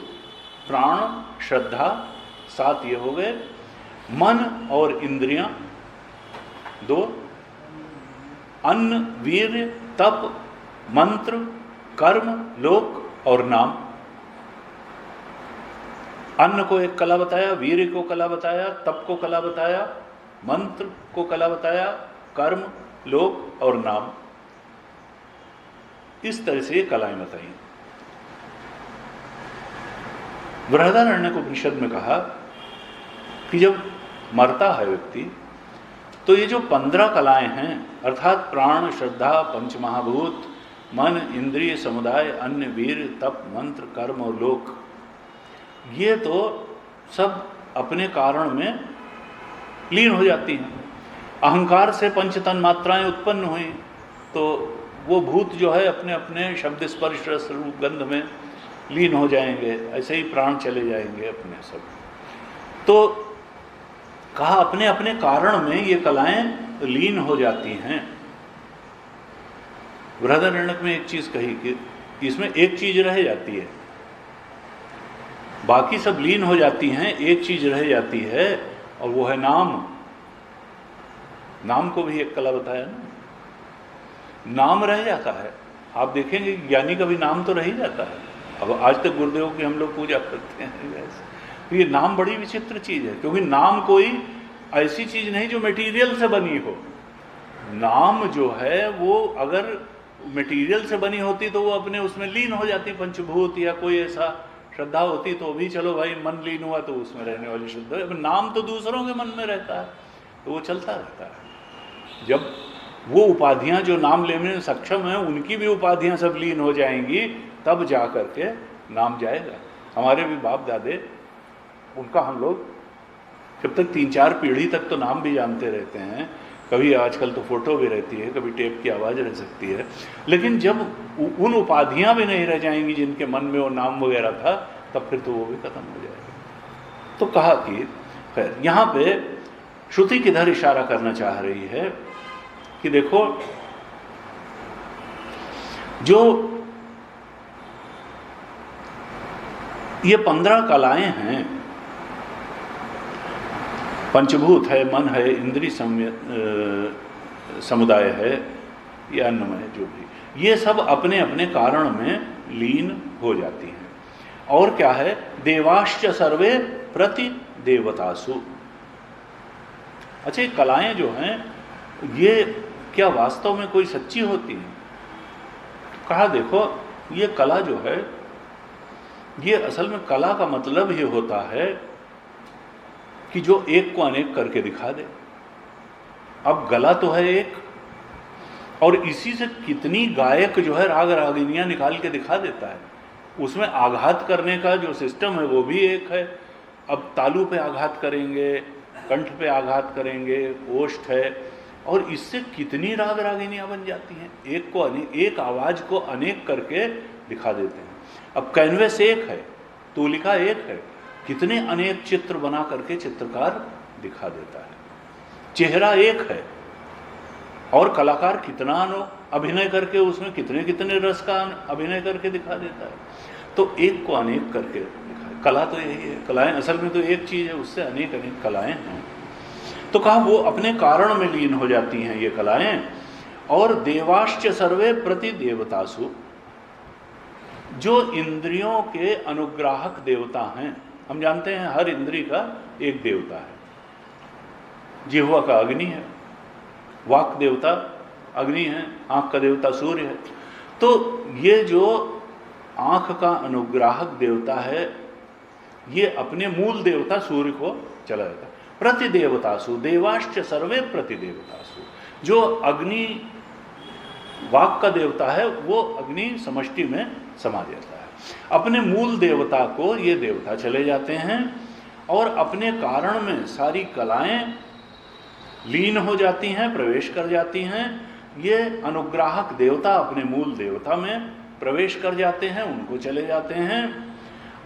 S1: प्राण, श्रद्धा, 7 ये हो गए, मन और इंद्रियां 2, अन्न, वीर्य, तप, मंत्र, कर्म, लोक और नाम। अन्न को एक कला बताया, वीर्य को कला बताया, तप को कला बताया, मंत्र को कला बताया, कर्म, लोक और नाम। इस तरह से ये कलाएं बताई। बृहदारण्यक उपनिषद में कहा कि जब मरता है व्यक्ति तो ये जो 15 कलाएं हैं अर्थात प्राण, श्रद्धा, पंचमहाभूत, मन, इंद्रिय समुदाय, अन्न, वीर, तप, मंत्र, कर्म और लोक, ये तो सब अपने कारण में लीन हो जाती हैं। अहंकार से पंचतन मात्राएं उत्पन्न हुई तो वो भूत जो है अपने अपने शब्द स्पर्श रस रूप गंध में लीन हो जाएंगे। ऐसे ही प्राण चले जाएंगे अपने सब। तो कहा अपने अपने कारण में ये कलाएं लीन हो जाती हैं। बृहदारण्यक में एक चीज कही कि इसमें एक चीज रह जाती है, बाकी सब लीन हो जाती हैं, एक चीज रह जाती है और वो है नाम। नाम को भी एक कला बताया ना, नाम रह जाता है। आप देखेंगे ज्ञानी का भी नाम तो रह ही जाता है। अब आज तक गुरुदेव की हम लोग पूजा करते हैं वैसे, तो ये नाम बड़ी विचित्र चीज है, क्योंकि नाम कोई ऐसी चीज नहीं जो मटेरियल से बनी हो। नाम जो है वो अगर मटेरियल से बनी होती तो वो अपने उसमें लीन हो जाती, पंचभूत या कोई ऐसा श्रद्धा होती तो भी चलो भाई मन लीन हुआ तो उसमें रहने वाली श्रद्धा। अब नाम तो दूसरों के मन में रहता है तो वो चलता रहता है। जब वो उपाधियां जो नाम लेने में सक्षम है उनकी भी उपाधियां सब लीन हो जाएंगी, तब जा करके नाम जाएगा। हमारे भी बाप दादे, उनका हम लोग जब तक 3-4 पीढ़ी तक तो नाम भी जानते रहते हैं, कभी आजकल तो फोटो भी रहती है, कभी टेप की आवाज़ रह सकती है, लेकिन जब उन उपाधियां भी नहीं रह जाएंगी जिनके मन में वो नाम वगैरह था, तब फिर तो वो भी खत्म हो जाएगा। तो कहा कि खैर यहाँ पे श्रुति किधर इशारा करना चाह रही है कि देखो, जो ये 15 कलाएं हैं, पंचभूत है, मन है, इंद्रिय समुदाय है या अन्नमय, जो भी, ये सब अपने अपने कारण में लीन हो जाती हैं। और क्या है, देवाश्च सर्वे प्रति देवतासु। अच्छा, ये कलाएं जो हैं ये क्या वास्तव में कोई सच्ची होती हैं? कहा देखो, ये कला जो है, ये असल में कला का मतलब ये होता है कि जो एक को अनेक करके दिखा दे। अब गला तो है एक, और इसी से कितनी गायक जो है राग रागिनियां निकाल के दिखा देता है। उसमें आघात करने का जो सिस्टम है वो भी एक है। अब तालू पे आघात करेंगे, कंठ पे आघात करेंगे, ओष्ठ है, और इससे कितनी राग रागिनियां बन जाती हैं। एक को अनेक, एक आवाज को अनेक करके दिखा देते हैं। अब कैनवेस एक है, तूलिका एक है, कितने अनेक चित्र बना करके चित्रकार दिखा देता है। चेहरा एक है और कलाकार कितना अभिनय करके उसमें कितने कितने रस का अभिनय करके दिखा देता है। तो एक को अनेक करके दिखा, कला तो यही है। कलाएं असल में तो एक चीज है, उससे अनेक अनेक कलाएं हैं। तो कहा वो अपने कारण में लीन हो जाती हैं ये कलाएं। और देवाश्च सर्वे प्रति देवतासु, जो इंद्रियों के अनुग्राहक देवता हैं। हम जानते हैं हर इंद्री का एक देवता है। जिह्वा का अग्नि है, वाक देवता अग्नि है, आंख का देवता सूर्य है। तो ये जो आंख का अनुग्राहक देवता है, ये अपने मूल देवता सूर्य को चला जाता है। प्रति देवतासु, देवाश्च सर्वे प्रति देवतासु। जो अग्नि वाक का देवता है वो अग्नि समष्टि में समा जाता है। अपने मूल देवता को ये देवता चले जाते हैं और अपने कारण में सारी कलाएं लीन हो जाती हैं, प्रवेश कर जाती हैं। ये अनुग्राहक देवता अपने मूल देवता में प्रवेश कर जाते हैं, उनको चले जाते हैं।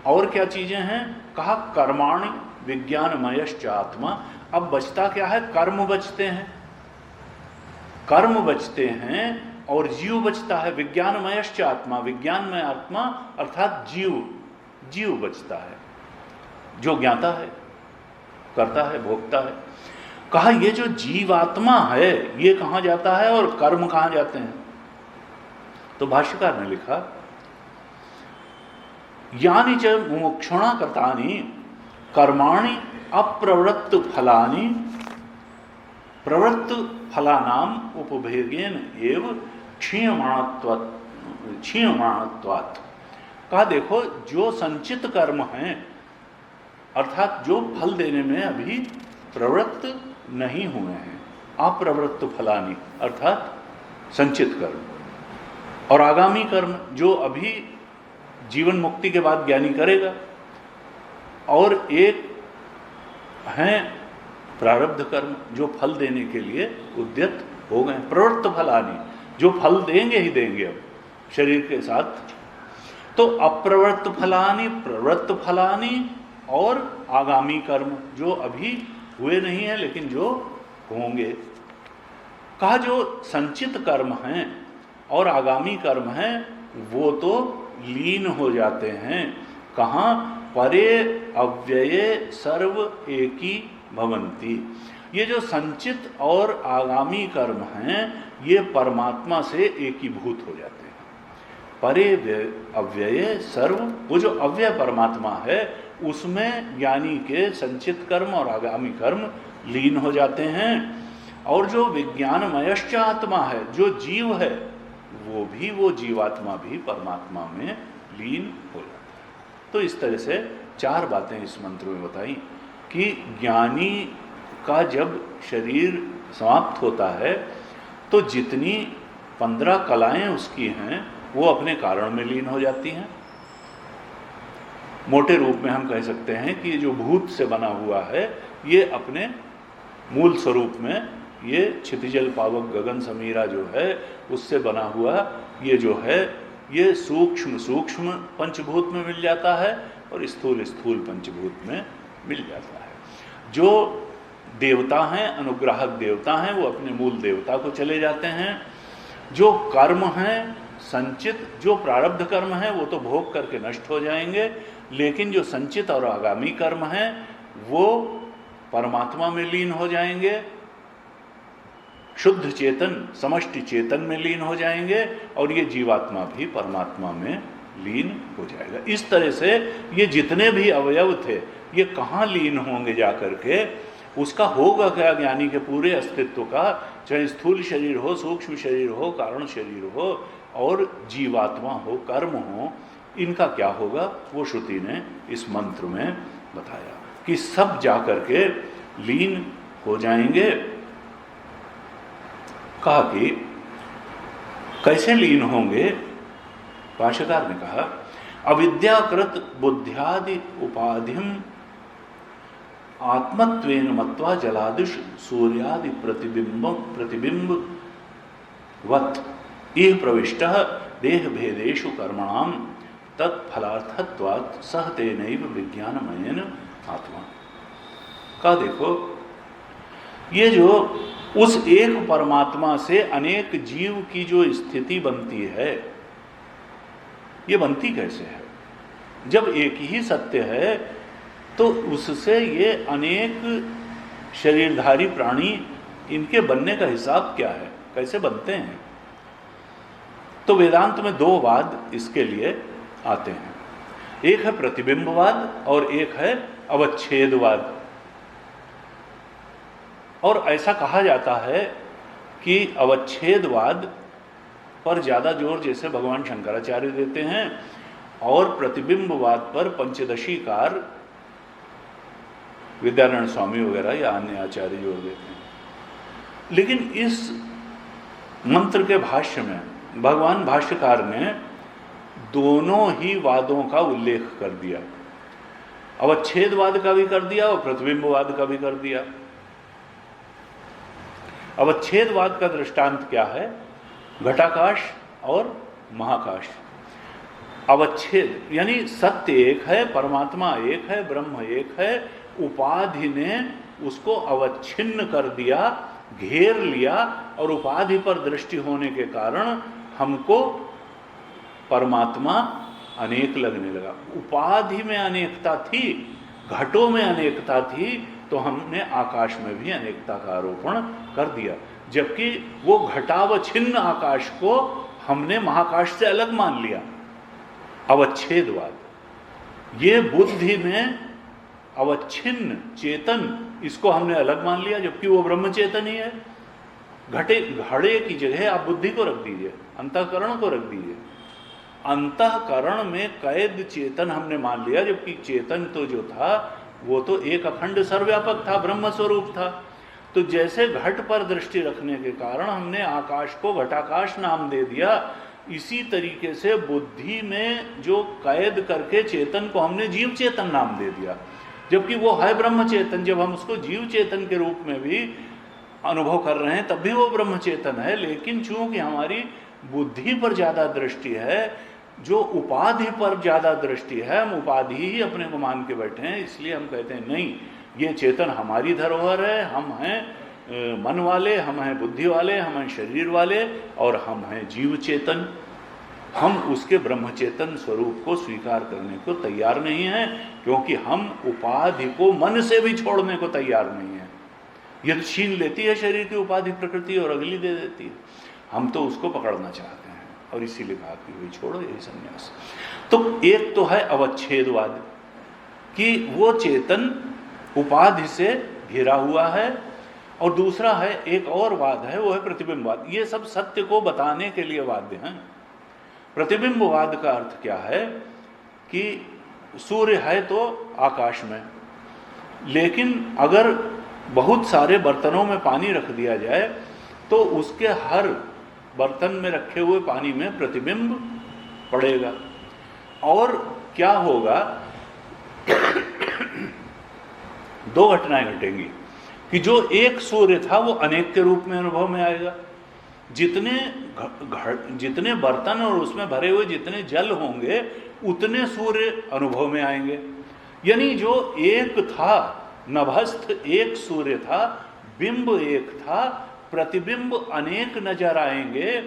S1: और क्या चीजें हैं? कहा कर्माणि विज्ञानमयश्च आत्मा। अब बचता क्या है? कर्म बचते हैं, कर्म बचते हैं और जीव बचता है। विज्ञानमयश्च आत्मा, विज्ञानमय आत्मा अर्थात जीव, जीव बचता है, जो ज्ञाता है, करता है, भोगता है। कहा ये जो जीवात्मा है ये कहां जाता है और कर्म कहां जाते हैं? तो भाष्यकार ने लिखा, यानी च मुमुक्षुणा कृतानि कर्माणि अप्रवृत्त फलानि प्रवृत्त फलानाम उपभोगेन एव क्षीयमाणत्वात्। कहा देखो, जो संचित कर्म हैं अर्थात जो फल देने में अभी प्रवृत्त नहीं हुए हैं, अप्रवृत्त फलानि अर्थात संचित कर्म, और आगामी कर्म जो अभी जीवन मुक्ति के बाद ज्ञानी करेगा, और एक हैं प्रारब्ध कर्म जो फल देने के लिए उद्यत हो गए। प्रवृत्त फलानि, जो फल देंगे ही देंगे अब शरीर के साथ। तो अप्रवृत्त फलानि, प्रवृत्त फलानि और आगामी कर्म जो अभी हुए नहीं हैं लेकिन जो होंगे। कहा जो संचित कर्म हैं और आगामी कर्म हैं वो तो लीन हो जाते हैं। कहाँ? परे अव्यये सर्व एकी भवन्ति। ये जो संचित और आगामी कर्म हैं ये परमात्मा से एकीभूत हो जाते हैं। परे अव्यये सर्व, वो जो अव्यय परमात्मा है उसमें ज्ञानी के संचित कर्म और आगामी कर्म लीन हो जाते हैं। और जो विज्ञानमयश्च आत्मा है, जो जीव है, वो जीवात्मा भी परमात्मा में लीन हो जाता है। तो इस तरह से 4 बातें इस मंत्र में बताई कि ज्ञानी का जब शरीर समाप्त होता है तो जितनी 15 कलाएं उसकी हैं वो अपने कारण में लीन हो जाती हैं। मोटे रूप में हम कह सकते हैं कि जो भूत से बना हुआ है ये अपने मूल स्वरूप में ये क्षितिजल पावक गगन समीरा जो है उससे बना हुआ ये जो है ये सूक्ष्म सूक्ष्म पंचभूत में मिल जाता है और स्थूल स्थूल पंचभूत में मिल जाता है। जो देवता हैं, अनुग्राहक देवता हैं, वो अपने मूल देवता को चले जाते हैं। जो कर्म हैं संचित, जो प्रारब्ध कर्म हैं वो तो भोग करके नष्ट हो जाएंगे, लेकिन जो संचित और आगामी कर्म हैं वो परमात्मा में लीन हो जाएंगे, शुद्ध चेतन समष्टि चेतन में लीन हो जाएंगे और ये जीवात्मा भी परमात्मा में लीन हो जाएगा। इस तरह से ये जितने भी अवयव थे ये कहाँ लीन होंगे जाकर के, उसका होगा क्या ज्ञानी के पूरे अस्तित्व का, चाहे स्थूल शरीर हो, सूक्ष्म शरीर हो, कारण शरीर हो और जीवात्मा हो, कर्म हो, इनका क्या होगा वो श्रुति ने इस मंत्र में बताया कि सब जाकर के लीन हो जाएंगे। कहा कि कैसे लीन होंगे? भाष्यकार ने कहा अविद्याकृत बुद्ध्यादि उपाधिम आत्मत्वेन मत्वा जलादिश सूर्यादि प्रतिबिंब वत् इह प्रविष्टः देह भेदेषु कर्मणाम तत्फलार्थत्वात् सहतेनैव विज्ञानमयेन आत्मा। का देखो ये जो उस एक परमात्मा से अनेक जीव की जो स्थिति बनती है ये बनती कैसे है? जब एक ही सत्य है तो उससे ये अनेक शरीरधारी प्राणी इनके बनने का हिसाब क्या है, कैसे बनते हैं? तो वेदांत में 2 वाद इसके लिए आते हैं। एक है प्रतिबिंबवाद और एक है अवच्छेदवाद। और ऐसा कहा जाता है कि अवच्छेदवाद पर ज़्यादा जोर जैसे भगवान शंकराचार्य देते हैं और प्रतिबिंबवाद पर पंचदशीकार विद्यारायण स्वामी वगैरह या अन्य आचार्य जोर देते हैं। लेकिन इस मंत्र के भाष्य में भगवान भाष्यकार ने दोनों ही वादों का उल्लेख कर दिया, अवच्छेदवाद का भी कर दिया और प्रतिबिंबवाद का भी कर दिया। अवच्छेदवाद का दृष्टांत क्या है? घटाकाश और महाकाश। अवच्छेद यानी सत्य एक है, परमात्मा एक है, ब्रह्म एक है, उपाधि ने उसको अवच्छिन्न कर दिया, घेर लिया और उपाधि पर दृष्टि होने के कारण हमको परमात्मा अनेक लगने लगा। उपाधि में अनेकता थी, घटों में अनेकता थी, तो हमने आकाश में भी अनेकता का आरोपण कर दिया, जबकि वो घटावच्छिन्न आकाश को हमने महाकाश से अलग मान लिया। अवच्छेदवाद। ये बुद्धि में अवच्छिन्न चेतन, इसको हमने अलग मान लिया, जबकि वो ब्रह्म चेतन ही है। घड़े की जगह आप बुद्धि को रख दीजिए, अंतःकरण को रख दीजिए। अंतःकरण में कैद चेतन हमने मान लिया, जबकि चेतन तो जो था वो तो एक अखंड सर्वव्यापक था, ब्रह्म स्वरूप था। तो जैसे घट पर दृष्टि रखने के कारण हमने आकाश को घटाकाश नाम दे दिया, इसी तरीके से बुद्धि में जो कैद करके चेतन को हमने जीव चेतन नाम दे दिया, जबकि वो है ब्रह्म चेतन। जब हम उसको जीव चेतन के रूप में भी अनुभव कर रहे हैं तब भी वो ब्रह्म चेतन है, लेकिन चूंकि हमारी बुद्धि पर ज़्यादा दृष्टि है जो उपाधि पर ज्यादा दृष्टि है, हम उपाधि ही अपने को मान के बैठे हैं, इसलिए हम कहते हैं नहीं, ये चेतन हमारी धरोहर है, हम हैं मन वाले, हम हैं बुद्धि वाले, हम हैं शरीर वाले, और हम हैं जीव चेतन। हम उसके ब्रह्म चेतन स्वरूप को स्वीकार करने को तैयार नहीं हैं, क्योंकि हम उपाधि को मन से भी छोड़ने को तैयार नहीं है। ये छीन लेती है शरीर की उपाधि प्रकृति और अगली दे देती है, हम तो उसको पकड़ना चाहते हैं, और इसीलिए कहा कि वही छोड़ो, यही संन्यास। तो एक तो है अवच्छेदवाद कि वो चेतन उपाधि से घिरा हुआ है, और दूसरा है एक और वाद है, वो है प्रतिबिंबवाद। ये सब सत्य को बताने के लिए वाद्य हैं। प्रतिबिंबवाद का अर्थ क्या है कि सूर्य है तो आकाश में, लेकिन अगर बहुत सारे बर्तनों में पानी रख दिया जाए तो उसके हर बर्तन में रखे हुए पानी में प्रतिबिंब पड़ेगा, और क्या होगा दो घटनाएं घटेंगी कि जो एक सूर्य था वो अनेक के रूप में अनुभव में आएगा। जितने बर्तन और उसमें भरे हुए जितने जल होंगे उतने सूर्य अनुभव में आएंगे। यानी जो एक था, नभस्थ एक सूर्य था, बिंब एक था, प्रतिबिंब अनेक नजर आएंगे।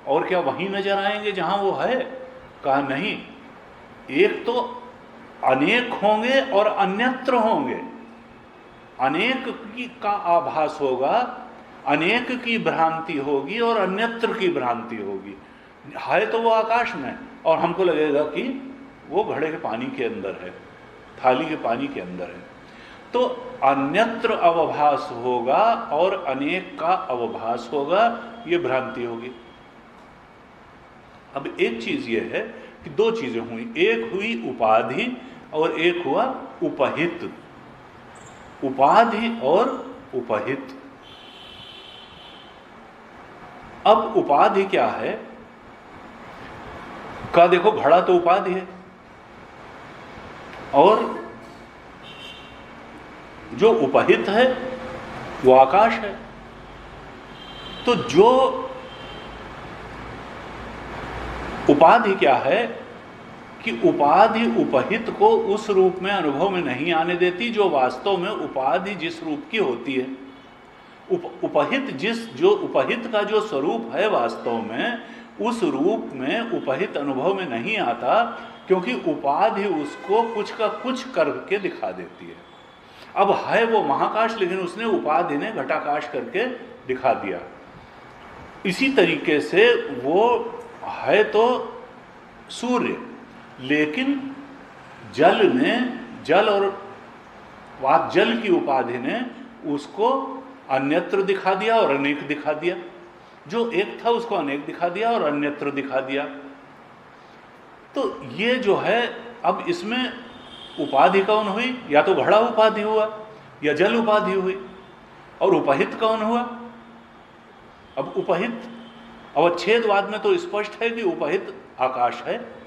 S1: और क्या वहीं नजर आएंगे जहां वो है? कहा नहीं, एक तो अनेक होंगे और अन्यत्र होंगे। अनेक का आभास होगा, अनेक की भ्रांति होगी और अन्यत्र की भ्रांति होगी। है तो वो आकाश में, और हमको लगेगा कि वो घड़े के पानी के अंदर है, थाली के पानी के अंदर है। तो अन्यत्र अवभास होगा और अनेक का अवभास होगा, ये भ्रांति होगी। अब एक चीज ये है कि दो चीजें हुई, एक हुई उपाधि और एक हुआ उपहित। उपाधि और उपहित। अब उपाधि क्या है? का देखो, घड़ा तो उपाधि है, और जो उपहित है वो आकाश है। तो जो उपाधि क्या है कि उपाधि उपहित को उस रूप में अनुभव में नहीं आने देती जो वास्तव में उपाधि जिस रूप की होती है। उपहित का जो स्वरूप है वास्तव में, उस रूप में उपहित अनुभव में नहीं आता, क्योंकि उपाधि उसको कुछ का कुछ करके दिखा देती है। अब है वो महाकाश, लेकिन उसने उपाधि ने घटाकाश करके दिखा दिया। इसी तरीके से वो है तो सूर्य, लेकिन जल और जल की उपाधि ने उसको अन्यत्र दिखा दिया और अनेक दिखा दिया। जो एक था उसको अनेक दिखा दिया और अन्यत्र दिखा दिया। तो ये जो है, अब इसमें उपाधि कौन हुई? या तो घड़ा उपाधि हुआ या जल उपाधि हुई। और उपहित कौन हुआ? अब उपहित अवच्छेदवाद में तो स्पष्ट है कि उपहित आकाश है,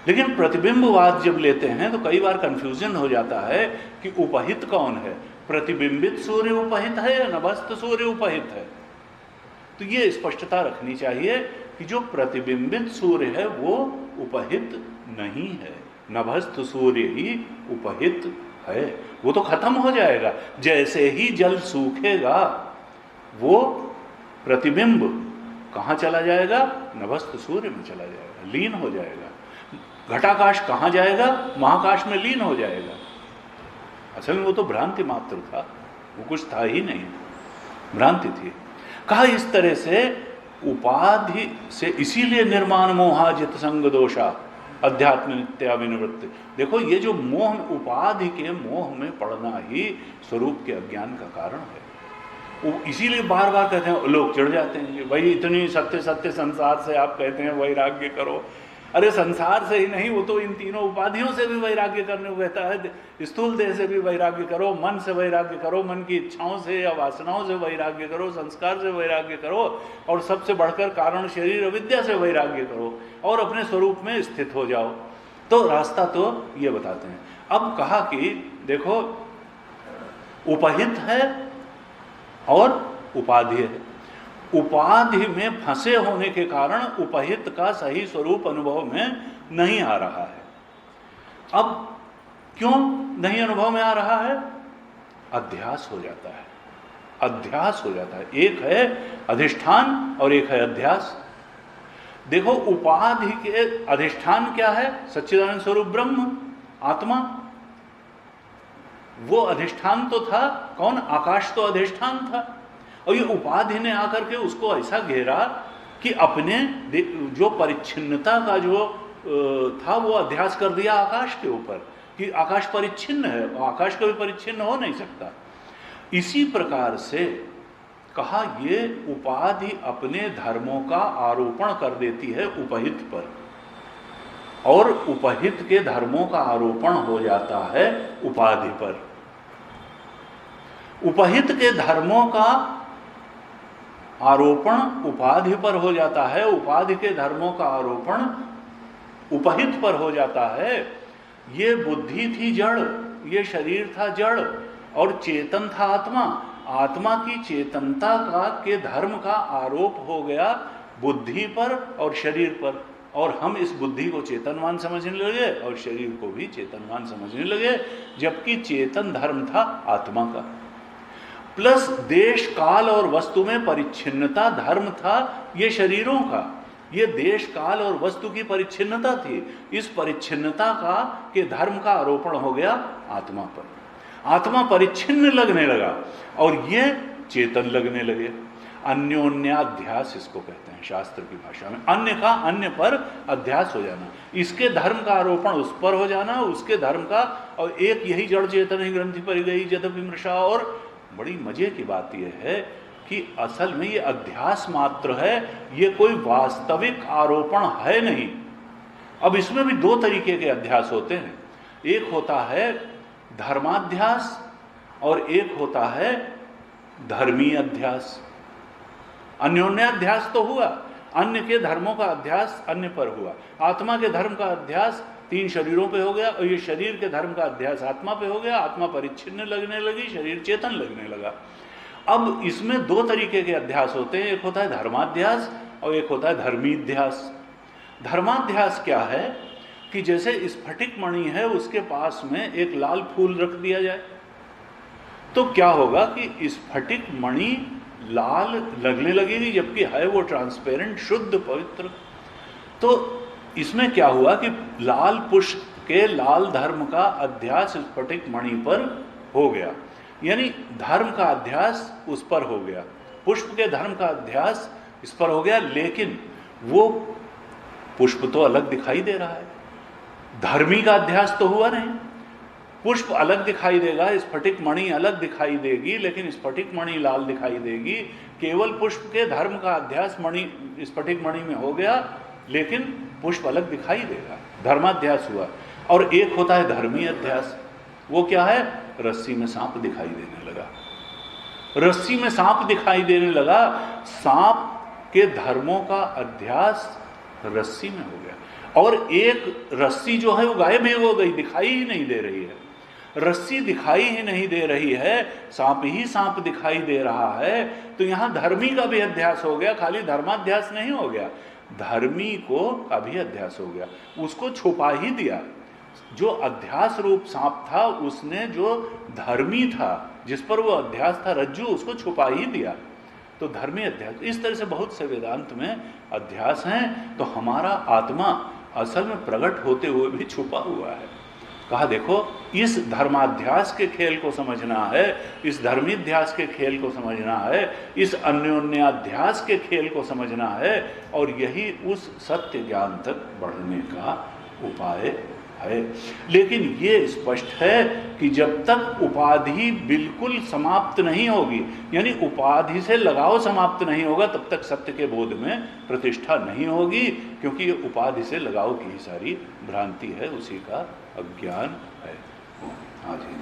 S1: लेकिन प्रतिबिंबवाद जब लेते हैं तो कई बार कंफ्यूजन हो जाता है कि उपहित कौन है, प्रतिबिंबित सूर्य उपहित है या नभस्थ सूर्य उपहित है। तो ये स्पष्टता रखनी चाहिए कि जो प्रतिबिंबित सूर्य है वो उपहित नहीं है, नभस्थ सूर्य ही उपहित है। वो तो खत्म हो जाएगा, जैसे ही जल सूखेगा वो प्रतिबिंब कहाँ चला जाएगा? नभस्थ सूर्य में चला जाएगा, लीन हो जाएगा। घटाकाश कहाँ जाएगा? महाकाश में लीन हो जाएगा। असल में वो तो भ्रांति मात्र था, वो कुछ था ही नहीं, भ्रांति थी। कहा इस तरह से उपाधि से, इसीलिए निर्माण मोहा जित संग दोषा अध्यात्म नित्या विनिवृत्ति। देखो, ये जो मोह, उपाधि के मोह में पड़ना ही स्वरूप के अज्ञान का कारण है। वो इसीलिए बार बार कहते हैं, लोग चिढ़ जाते हैं, भाई इतनी सत्य सत्य संसार से आप कहते हैं वैराग्य करो। अरे संसार से ही नहीं, वो तो इन तीनों उपाधियों से भी वैराग्य करने को कहता है। स्थूल देह से भी वैराग्य करो, मन से वैराग्य करो, मन की इच्छाओं से या वासनाओं से वैराग्य करो, संस्कार से वैराग्य करो, और सबसे बढ़कर कारण शरीर अविद्या से वैराग्य करो, और अपने स्वरूप में स्थित हो जाओ। तो रास्ता तो ये बताते हैं। अब कहा कि देखो, उपहित है और उपाधि है। उपाधि में फंसे होने के कारण उपहित का सही स्वरूप अनुभव में नहीं आ रहा है। अब क्यों नहीं अनुभव में आ रहा है? अध्यास हो जाता है, अध्यास हो जाता है। एक है अधिष्ठान और एक है अध्यास। देखो, उपाधि के अधिष्ठान क्या है? सच्चिदानंद स्वरूप ब्रह्म, आत्मा। वो अधिष्ठान तो था, कौन? आकाश तो अधिष्ठान था। और ये उपाधि ने आकर के उसको ऐसा घेरा कि अपने जो परिच्छिन्नता का जो था वो अध्यास कर दिया आकाश के ऊपर, कि आकाश परिच्छिन्न है और आकाश कभी परिच्छिन्न हो नहीं सकता। इसी प्रकार से कहा, ये उपाधि अपने धर्मों का आरोपण कर देती है उपहित पर, और उपहित के धर्मों का आरोपण हो जाता है उपाधि पर। उपहित के धर्मों का आरोपण उपाधि पर हो जाता है, उपाधि के धर्मों का आरोपण उपहित पर हो जाता है। ये बुद्धि थी जड़, ये शरीर था जड़, और चेतन था आत्मा। आत्मा की चेतनता का के धर्म का आरोप हो गया बुद्धि पर और शरीर पर, और हम इस बुद्धि को चेतनवान समझने लगे और शरीर को भी चेतनवान समझने लगे, जबकि चेतन धर्म था आत्मा का। प्लस देश काल और वस्तु में परिच्छिन्नता धर्म था ये शरीरों का। ये देश काल और वस्तु की परिच्छिन्नता थी, इस परिच्छिन्नता का के धर्म का आरोपण हो गया आत्मा पर। आत्मा परिच्छिन्न लगने लगा और ये चेतन लगने लगे। अन्योन्याध्यास इसको कहते हैं शास्त्र की भाषा में। अन्य का अन्य पर अध्यास हो जाना, इसके धर्म का आरोपण उस पर हो जाना, उसके धर्म का, और एक यही जड़ चेतन ही ग्रंथि पर गई जद विमृशा। और बड़ी मजे की बात यह है कि असल में ये अध्यास मात्र है, ये कोई वास्तविक आरोपण है नहीं। अब इसमें भी दो तरीके के अध्यास होते हैं, एक होता है धर्माध्यास और एक होता है धर्मी अध्यास। अन्योन्याध्यास तो हुआ, अन्य के धर्मों का अध्यास अन्य पर हुआ। आत्मा के धर्म का अध्यास तीन शरीरों पे हो गया, और ये शरीर के धर्म का अध्यास आत्मा पे हो गया। आत्मा परिच्छिन्न लगने लगी, शरीर चेतन लगने लगा। अब इसमें दो तरीके के अध्यास होते हैं, एक होता है धर्माध्यास और एक होता है धर्मीध्यास। धर्माध्यास क्या है कि जैसे स्फटिक मणि है, उसके पास में एक लाल फूल रख दिया जाए तो क्या होगा कि स्फटिक मणि लाल लगने लगेगी, जबकि है वो ट्रांसपेरेंट, शुद्ध, पवित्र। तो इसमें क्या हुआ कि लाल पुष्प के लाल धर्म का अध्यास स्फटिक मणि पर हो गया, यानी धर्म का अध्यास उस पर हो गया, पुष्प के धर्म का अध्यास इस पर हो गया। लेकिन वो पुष्प तो अलग दिखाई दे रहा है, धर्मी का अध्यास तो हुआ नहीं। पुष्प अलग दिखाई देगा, स्फटिक मणि अलग दिखाई देगी, लेकिन स्फटिक मणि लाल दिखाई देगी। केवल पुष्प के धर्म का अध्यास मणि स्फटिक मणि में हो गया, लेकिन पुष्प अलग दिखाई देगा, धर्माध्यास हुआ। और एक होता है धर्मी अध्यास, वो क्या है? रस्सी में सांप दिखाई देने लगा, रस्सी में सांप दिखाई देने लगा, सांप के धर्मों का अध्यास रस्सी में हो गया। और एक रस्सी जो है वो गायब ही हो गई, दिखाई ही नहीं दे रही है। रस्सी दिखाई ही नहीं दे रही है, सांप ही सांप दिखाई दे रहा है। तो यहां धर्मी का भी अध्यास हो गया, खाली धर्माध्यास नहीं हो गया, धर्मी को का भी अध्यास हो गया, उसको छुपा ही दिया। जो अध्यास रूप सांप था, उसने जो धर्मी था जिस पर वो अध्यास था रज्जु, उसको छुपा ही दिया। तो धर्मी अध्यास, इस तरह से बहुत से वेदांत में अध्यास हैं। तो हमारा आत्मा असल में प्रकट होते हुए भी छुपा हुआ है। कहा देखो, इस धर्माध्यास के खेल को समझना है, इस धर्मीध्यास के खेल को समझना है, इस अन्योन्याध्यास के खेल को समझना है, और यही उस सत्य ज्ञान तक बढ़ने का उपाय है। लेकिन ये स्पष्ट है कि जब तक उपाधि बिल्कुल समाप्त नहीं होगी, यानी उपाधि से लगाव समाप्त नहीं होगा, तब तक सत्य के बोध में प्रतिष्ठा नहीं होगी, क्योंकि ये उपाधि से लगाव की ही सारी भ्रांति है, उसी का अज्ञान है। हाँ जी।